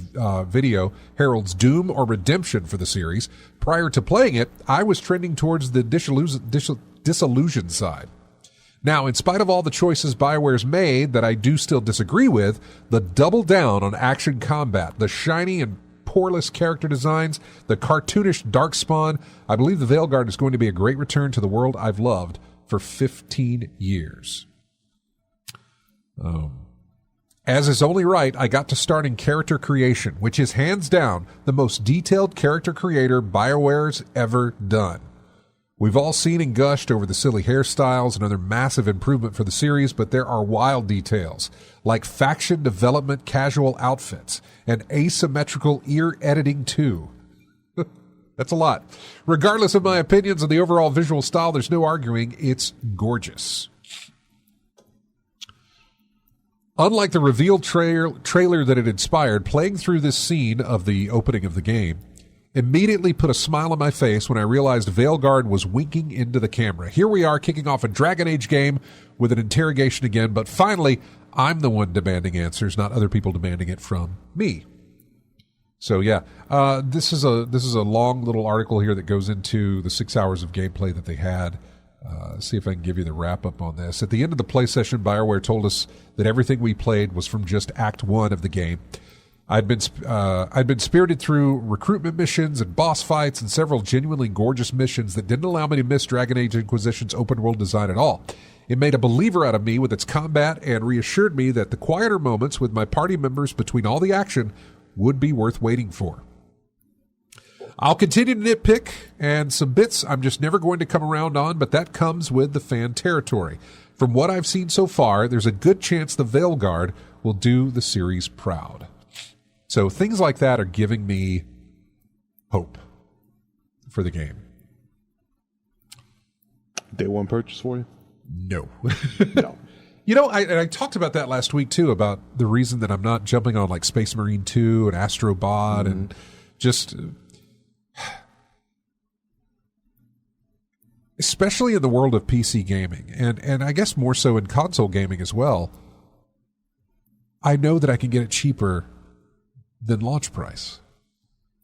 video heralds doom or redemption for the series. Prior to playing it, I was trending towards the disillusion side. Now, in spite of all the choices BioWare's made that I do still disagree with, the double down on action combat, the shiny and poreless character designs, the cartoonish darkspawn, I believe the Veilguard is going to be a great return to the world I've loved for 15 years. As is only right, I got to start in character creation, which is hands down the most detailed character creator BioWare's ever done. We've all seen and gushed over the silly hairstyles, another massive improvement for the series, but there are wild details, like faction development casual outfits and asymmetrical ear editing too. That's a lot. Regardless of my opinions on the overall visual style, there's no arguing it's gorgeous. Unlike the reveal trailer that it inspired, playing through this scene of the opening of the game immediately put a smile on my face when I realized Veilguard was winking into the camera. Here we are kicking off a Dragon Age game with an interrogation again, but finally, I'm the one demanding answers, not other people demanding it from me. So yeah, this is a long little article here that goes into the 6 hours of gameplay that they had. See if I can give you the wrap-up on this. At the end of the play session, BioWare told us that everything we played was from just Act 1 of the game. I'd been spirited through recruitment missions and boss fights and several genuinely gorgeous missions that didn't allow me to miss Dragon Age Inquisition's open-world design at all. It made a believer out of me with its combat and reassured me that the quieter moments with my party members between all the action would be worth waiting for. I'll continue to nitpick, and some bits I'm just never going to come around on, but that comes with the fan territory. From what I've seen so far, there's a good chance the Veilguard will do the series proud. So things like that are giving me hope for the game. Day one purchase for you? No. No. You know, I talked about that last week, too, about the reason that I'm not jumping on like Space Marine 2 and Astro Bot and just... especially in the world of PC gaming, and I guess more so in console gaming as well, I know that I can get it cheaper than launch price.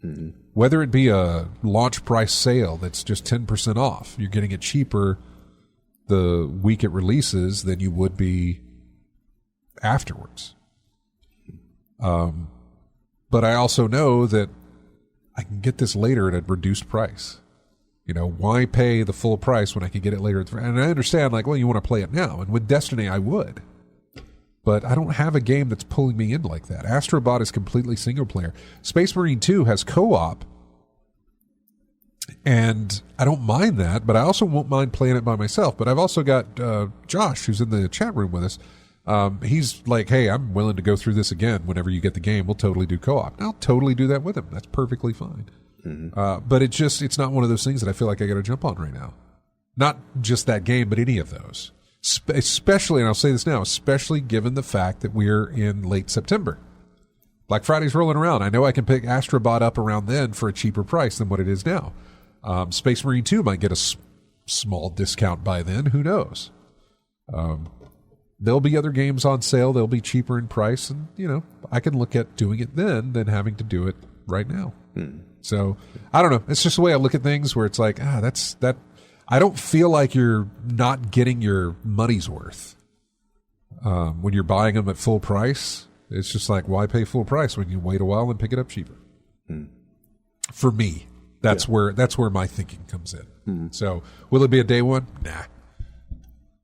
Mm-hmm. Whether it be a launch price sale that's just 10% off, you're getting it cheaper the week it releases than you would be afterwards. But I also know that I can get this later at a reduced price. You know, why pay the full price when I can get it later? And I understand, like, well, you want to play it now. And with Destiny, I would. But I don't have a game that's pulling me in like that. Astro Bot is completely single player. Space Marine 2 has co-op. And I don't mind that, but I also won't mind playing it by myself. But I've also got Josh, who's in the chat room with us. He's like, hey, I'm willing to go through this again whenever you get the game. We'll totally do co-op. And I'll totally do that with him. That's perfectly fine. Mm-hmm. But it's not one of those things that I feel like I got to jump on right now. Not just that game, but any of those. Especially, and I'll say this now, especially given the fact that we're in late September. Black Friday's rolling around. I know I can pick Astrobot up around then for a cheaper price than what it is now. Space Marine 2 might get a small discount by then. Who knows? There'll be other games on sale. They'll be cheaper in price. And, I can look at doing it then than having to do it right now. So, I don't know. It's just the way I look at things where it's like, that. I don't feel like you're not getting your money's worth when you're buying them at full price. It's just like, why pay full price when you wait a while and pick it up cheaper? For me, that's where my thinking comes in. So, will it be a day one? Nah.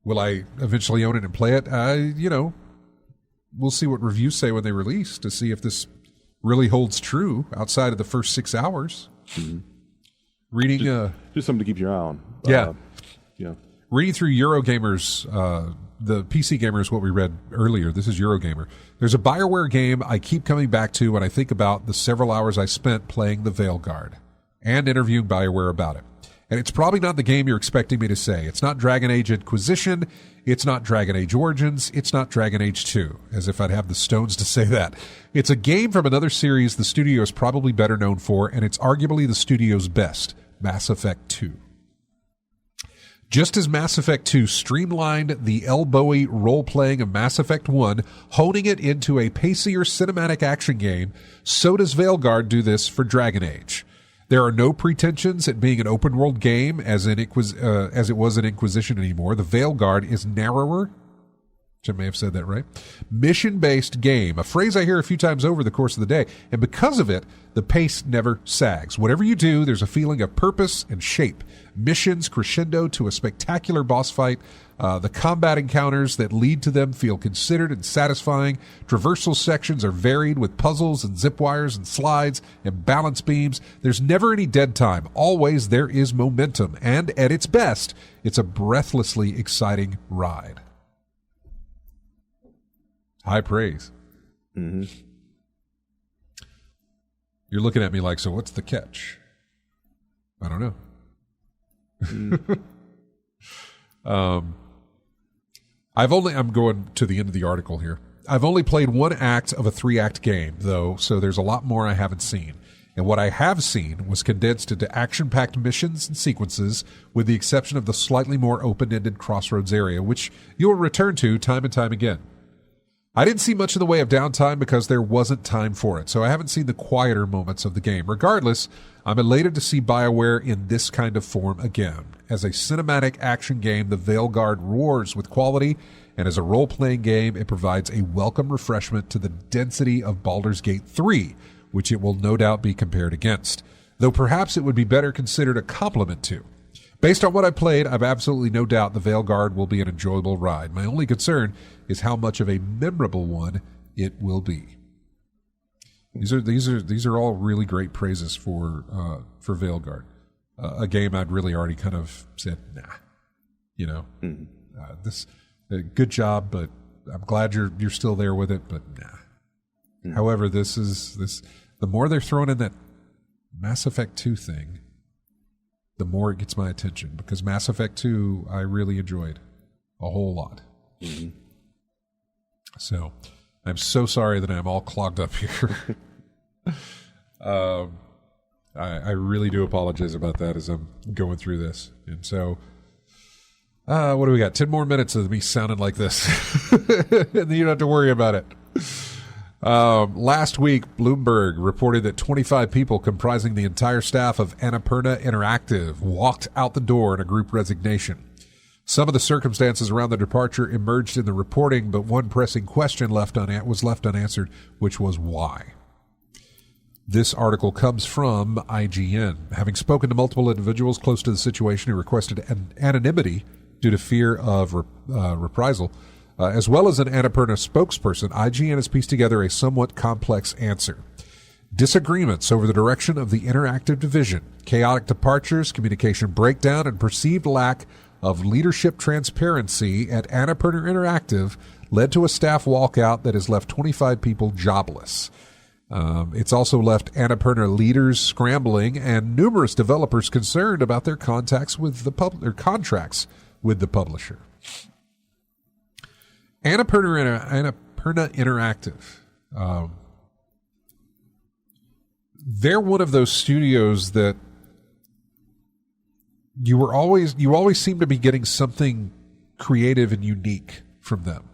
Will I eventually own it and play it? We'll see what reviews say when they release to see if this really holds true outside of the first 6 hours. Reading just something to keep your eye on. Reading through Eurogamer's, the PC Gamer is what we read earlier. This is Eurogamer. There's a BioWare game I keep coming back to when I think about the several hours I spent playing the Veilguard and interviewing BioWare about it. And it's probably not the game you're expecting me to say. It's not Dragon Age Inquisition. It's not Dragon Age Origins. It's not Dragon Age 2, as if I'd have the stones to say that. It's a game from another series the studio is probably better known for, and it's arguably the studio's best, Mass Effect 2. Just as Mass Effect 2 streamlined the elbowy role-playing of Mass Effect 1, honing it into a pacier cinematic action game, so does Veilguard do this for Dragon Age. There are no pretensions at being an open-world game as it was in Inquisition anymore. The Veilguard is narrower, which I may have said that right, mission-based game, a phrase I hear a few times over the course of the day. And because of it, the pace never sags. Whatever you do, there's a feeling of purpose and shape. Missions crescendo to a spectacular boss fight. The combat encounters that lead to them feel considered and satisfying. Traversal sections are varied with puzzles and zip wires and slides and balance beams. There's never any dead time. Always there is momentum. And at its best, it's a breathlessly exciting ride. High praise. You're looking at me like, so what's the catch? I don't know. I'm going to the end of the article here. I've only played one act of a 3-act game, though, so there's a lot more I haven't seen. And what I have seen was condensed into action-packed missions and sequences, with the exception of the slightly more open-ended Crossroads area, which you'll return to time and time again. I didn't see much in the way of downtime because there wasn't time for it, so I haven't seen the quieter moments of the game. Regardless, I'm elated to see BioWare in this kind of form again. As a cinematic action game, the Veilguard roars with quality, and as a role-playing game, it provides a welcome refreshment to the density of Baldur's Gate 3, which it will no doubt be compared against, though perhaps it would be better considered a complement to. Based on what I played, I've absolutely no doubt the Veilguard will be an enjoyable ride. My only concern is how much of a memorable one it will be. These are all really great praises for Veilguard, a game I'd really already kind of said, nah, this good job, but I'm glad you're still there with it, but nah. However, the more they're throwing in that Mass Effect 2 thing, the more it gets my attention, because Mass Effect 2 I really enjoyed a whole lot. So I'm so sorry that I'm all clogged up here. I really do apologize about that as I'm going through this. And so, what do we got? 10 more minutes of me sounding like this. And then you don't have to worry about it. Last week, Bloomberg reported that 25 people comprising the entire staff of Annapurna Interactive walked out the door in a group resignation. Some of the circumstances around the departure emerged in the reporting, but one pressing question was left unanswered, which was why. This article comes from IGN. Having spoken to multiple individuals close to the situation who requested anonymity due to fear of reprisal, as well as an Annapurna spokesperson, IGN has pieced together a somewhat complex answer. Disagreements over the direction of the interactive division, chaotic departures, communication breakdown, and perceived lack of leadership transparency at Annapurna Interactive led to a staff walkout that has left 25 people jobless. It's also left Annapurna leaders scrambling and numerous developers concerned about their contracts with the publisher. Annapurna Interactive they're one of those studios that you always seem to be getting something creative and unique from them.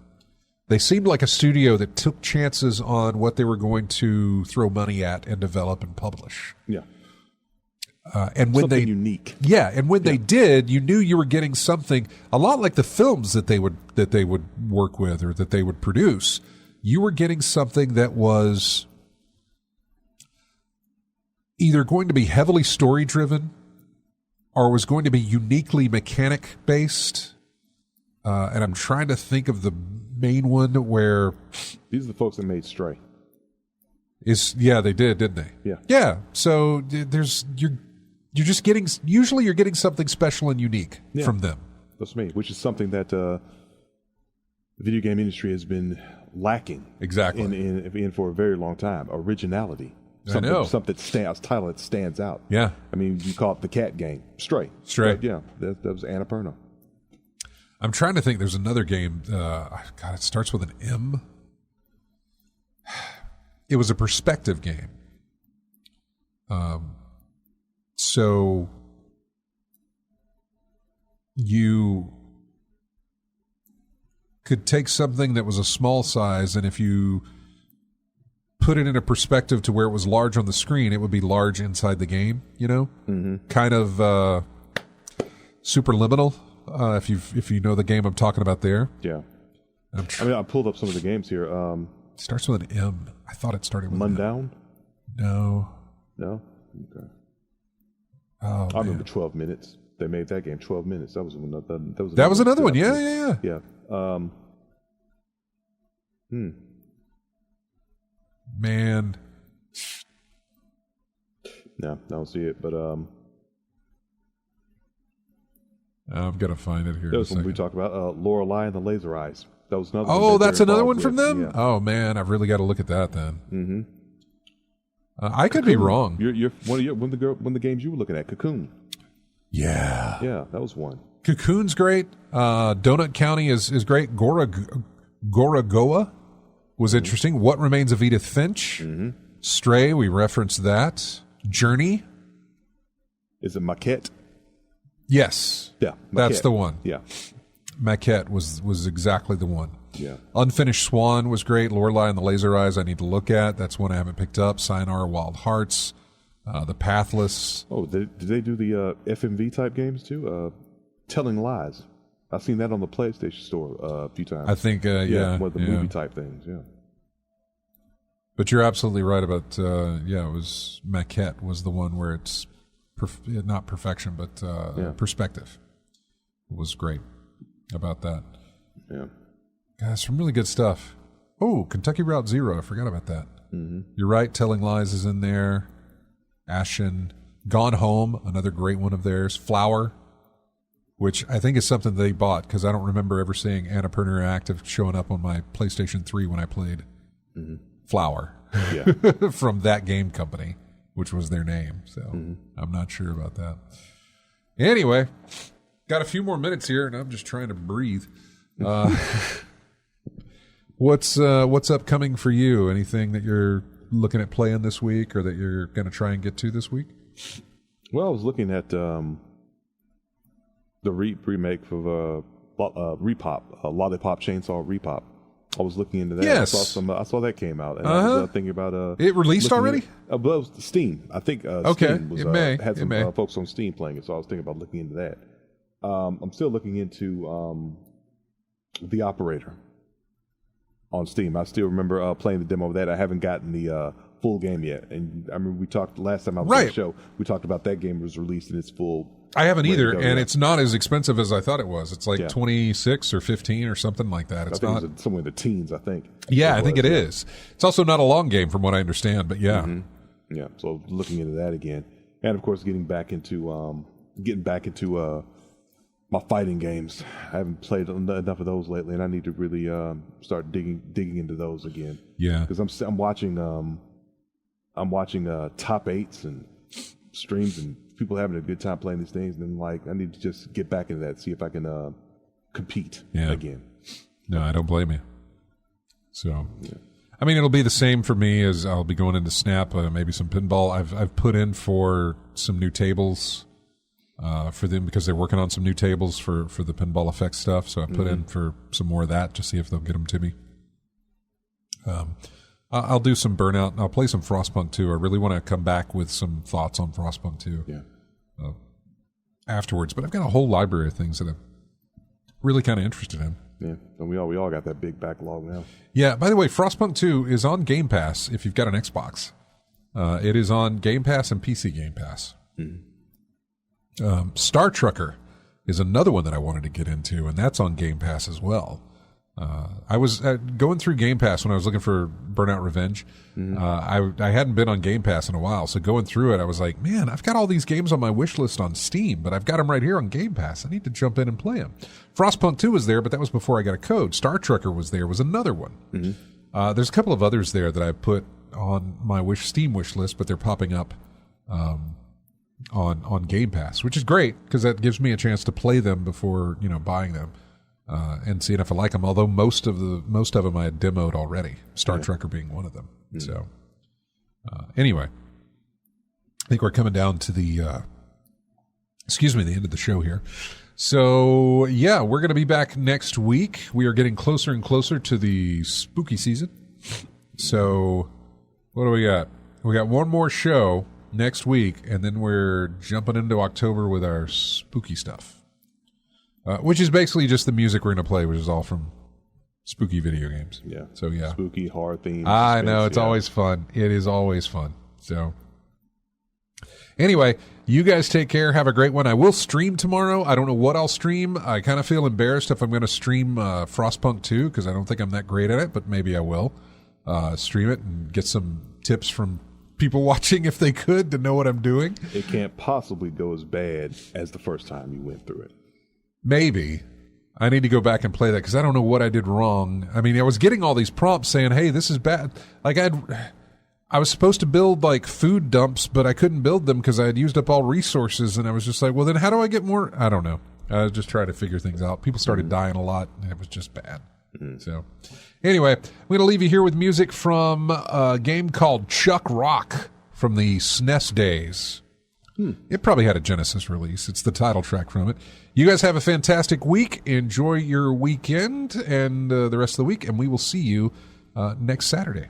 They seemed like a studio that took chances on what they were going to throw money at and develop and publish. Yeah. And when something unique. Yeah, and when they did, you knew you were getting something a lot like the films that they would work with or that they would produce. You were getting something that was either going to be heavily story driven or was going to be uniquely mechanic based. And I'm trying to think of the main one where these are the folks that made Stray. They did, didn't they? Yeah. Yeah. So you're just getting, usually you're getting something special and unique from them. That's me, which is something that the video game industry has been lacking. Exactly. In for a very long time. Originality. I know. Something title that stands out. Yeah. I mean, you call it the cat game. Stray. Yeah. That was Annapurna. I'm trying to think. There's another game. God, it starts with an M. It was a perspective game. So you could take something that was a small size, and if you put it in a perspective to where it was large on the screen, it would be large inside the game, you know? Mm-hmm. Kind of superliminal, if you know the game I'm talking about there. Yeah. I pulled up some of the games here. It starts with an M. I thought it started with Mundown? No. No? Okay. Oh, I remember 12 Minutes. They made that game 12 Minutes. That was another one. Yeah. Yeah. Man. No, I don't see it, but I'm gonna find it here. That was one we talked about. Lorelei and the Laser Eyes. That was another. Oh, that's another one from them. Yeah. Oh man, I've really got to look at that then. Mm-hmm. I could be wrong. You're one of the games you were looking at, Cocoon. Yeah. Yeah, that was one. Cocoon's great. Donut County is great. Gorogoa was interesting. What Remains of Edith Finch? Mm-hmm. Stray, we referenced that. Journey. Is it Maquette? Yes. Yeah, Maquette. That's the one. Yeah. Maquette was exactly the one. Yeah. Unfinished Swan was great. Lorelei and the Laser Eyes I need to look at. That's one I haven't picked up. Sayonara Wild Hearts. The Pathless. Oh, did they do the FMV type games too? Telling Lies. I've seen that on the PlayStation Store a few times. I think, one of the movie type things, yeah. But you're absolutely right about, it was Maquette was the one where it's not perfection, but perspective. It was great about that. Yeah. Guys, some really good stuff. Oh, Kentucky Route Zero. I forgot about that. Mm-hmm. You're right. Telling Lies is in there. Ashen. Gone Home, another great one of theirs. Flower, which I think is something they bought because I don't remember ever seeing Annapurna Interactive showing up on my PlayStation 3 when I played Flower from that game company, which was their name. So I'm not sure about that. Anyway, got a few more minutes here, and I'm just trying to breathe. What's upcoming for you? Anything that you're looking at playing this week or that you're going to try and get to this week? Well, I was looking at the remake of Repop, Lollipop Chainsaw Repop. I was looking into that. Yes. I saw that came out, and I was thinking about it released already. But it was Steam. I think Steam was, had some folks on Steam playing it, so I was thinking about looking into that. I'm still looking into The Operator on Steam. I still remember playing the demo of that. I haven't gotten the full game yet, and I remember we talked last time I was on the show. We talked about that game was released in its full. I haven't either, and it's not as expensive as I thought it was. It's like 26 or 15 or something like that. It's not it was somewhere in the teens, I think. Yeah, I think it is. It's also not a long game from what I understand, but yeah. Mm-hmm. Yeah, so looking into that again, and of course getting back into my fighting games. I haven't played enough of those lately, and I need to really start digging into those again. Yeah, because I'm watching top 8s and streams and people having a good time playing these things, and then I need to just get back into that, see if I can compete again. No, I don't blame you. So, I mean, it'll be the same for me as I'll be going into Snap, maybe some pinball. I've put in for some new tables for them because they're working on some new tables for the pinball effect stuff. So I put in for some more of that to see if they'll get them to me. I'll do some Burnout. I'll play some Frostpunk 2. I really want to come back with some thoughts on Frostpunk 2 afterwards. But I've got a whole library of things that I'm really kind of interested in. Yeah, and we all got that big backlog now. Yeah, by the way, Frostpunk 2 is on Game Pass if you've got an Xbox. It is on Game Pass and PC Game Pass. Star Trucker is another one that I wanted to get into, and that's on Game Pass as well. I was going through Game Pass when I was looking for Burnout Revenge. I hadn't been on Game Pass in a while, so going through it, I was like, man, I've got all these games on my wish list on Steam, but I've got them right here on Game Pass. I need to jump in and play them. Frostpunk 2 was there, but that was before I got a code. Star Trucker was another one. There's a couple of others there that I put on my Steam wish list, but they're popping up on Game Pass, which is great because that gives me a chance to play them before buying them. And seeing if I like them. Although most of them I had demoed already. Star Trucker being one of them. So anyway, I think we're coming down to the end of the show here. So yeah, we're going to be back next week. We are getting closer and closer to the spooky season. So what do we got? We got one more show next week, and then we're jumping into October with our spooky stuff. Which is basically just the music we're going to play, which is all from spooky video games. Yeah. So, yeah. Spooky, horror themes. I know. It's always fun. It is always fun. So, anyway, you guys take care. Have a great one. I will stream tomorrow. I don't know what I'll stream. I kind of feel embarrassed if I'm going to stream Frostpunk 2 because I don't think I'm that great at it, but maybe I will stream it and get some tips from people watching if they could to know what I'm doing. It can't possibly go as bad as the first time you went through it. Maybe. I need to go back and play that because I don't know what I did wrong. I mean, I was getting all these prompts saying, hey, this is bad. Like, I was supposed to build, like, food dumps, but I couldn't build them because I had used up all resources, and I was just like, well, then how do I get more? I don't know. I was just trying to figure things out. People started dying a lot, and it was just bad. So, anyway, I'm going to leave you here with music from a game called Chuck Rock from the SNES days. It probably had a Genesis release. It's the title track from it. You guys have a fantastic week. Enjoy your weekend and the rest of the week, and we will see you next Saturday.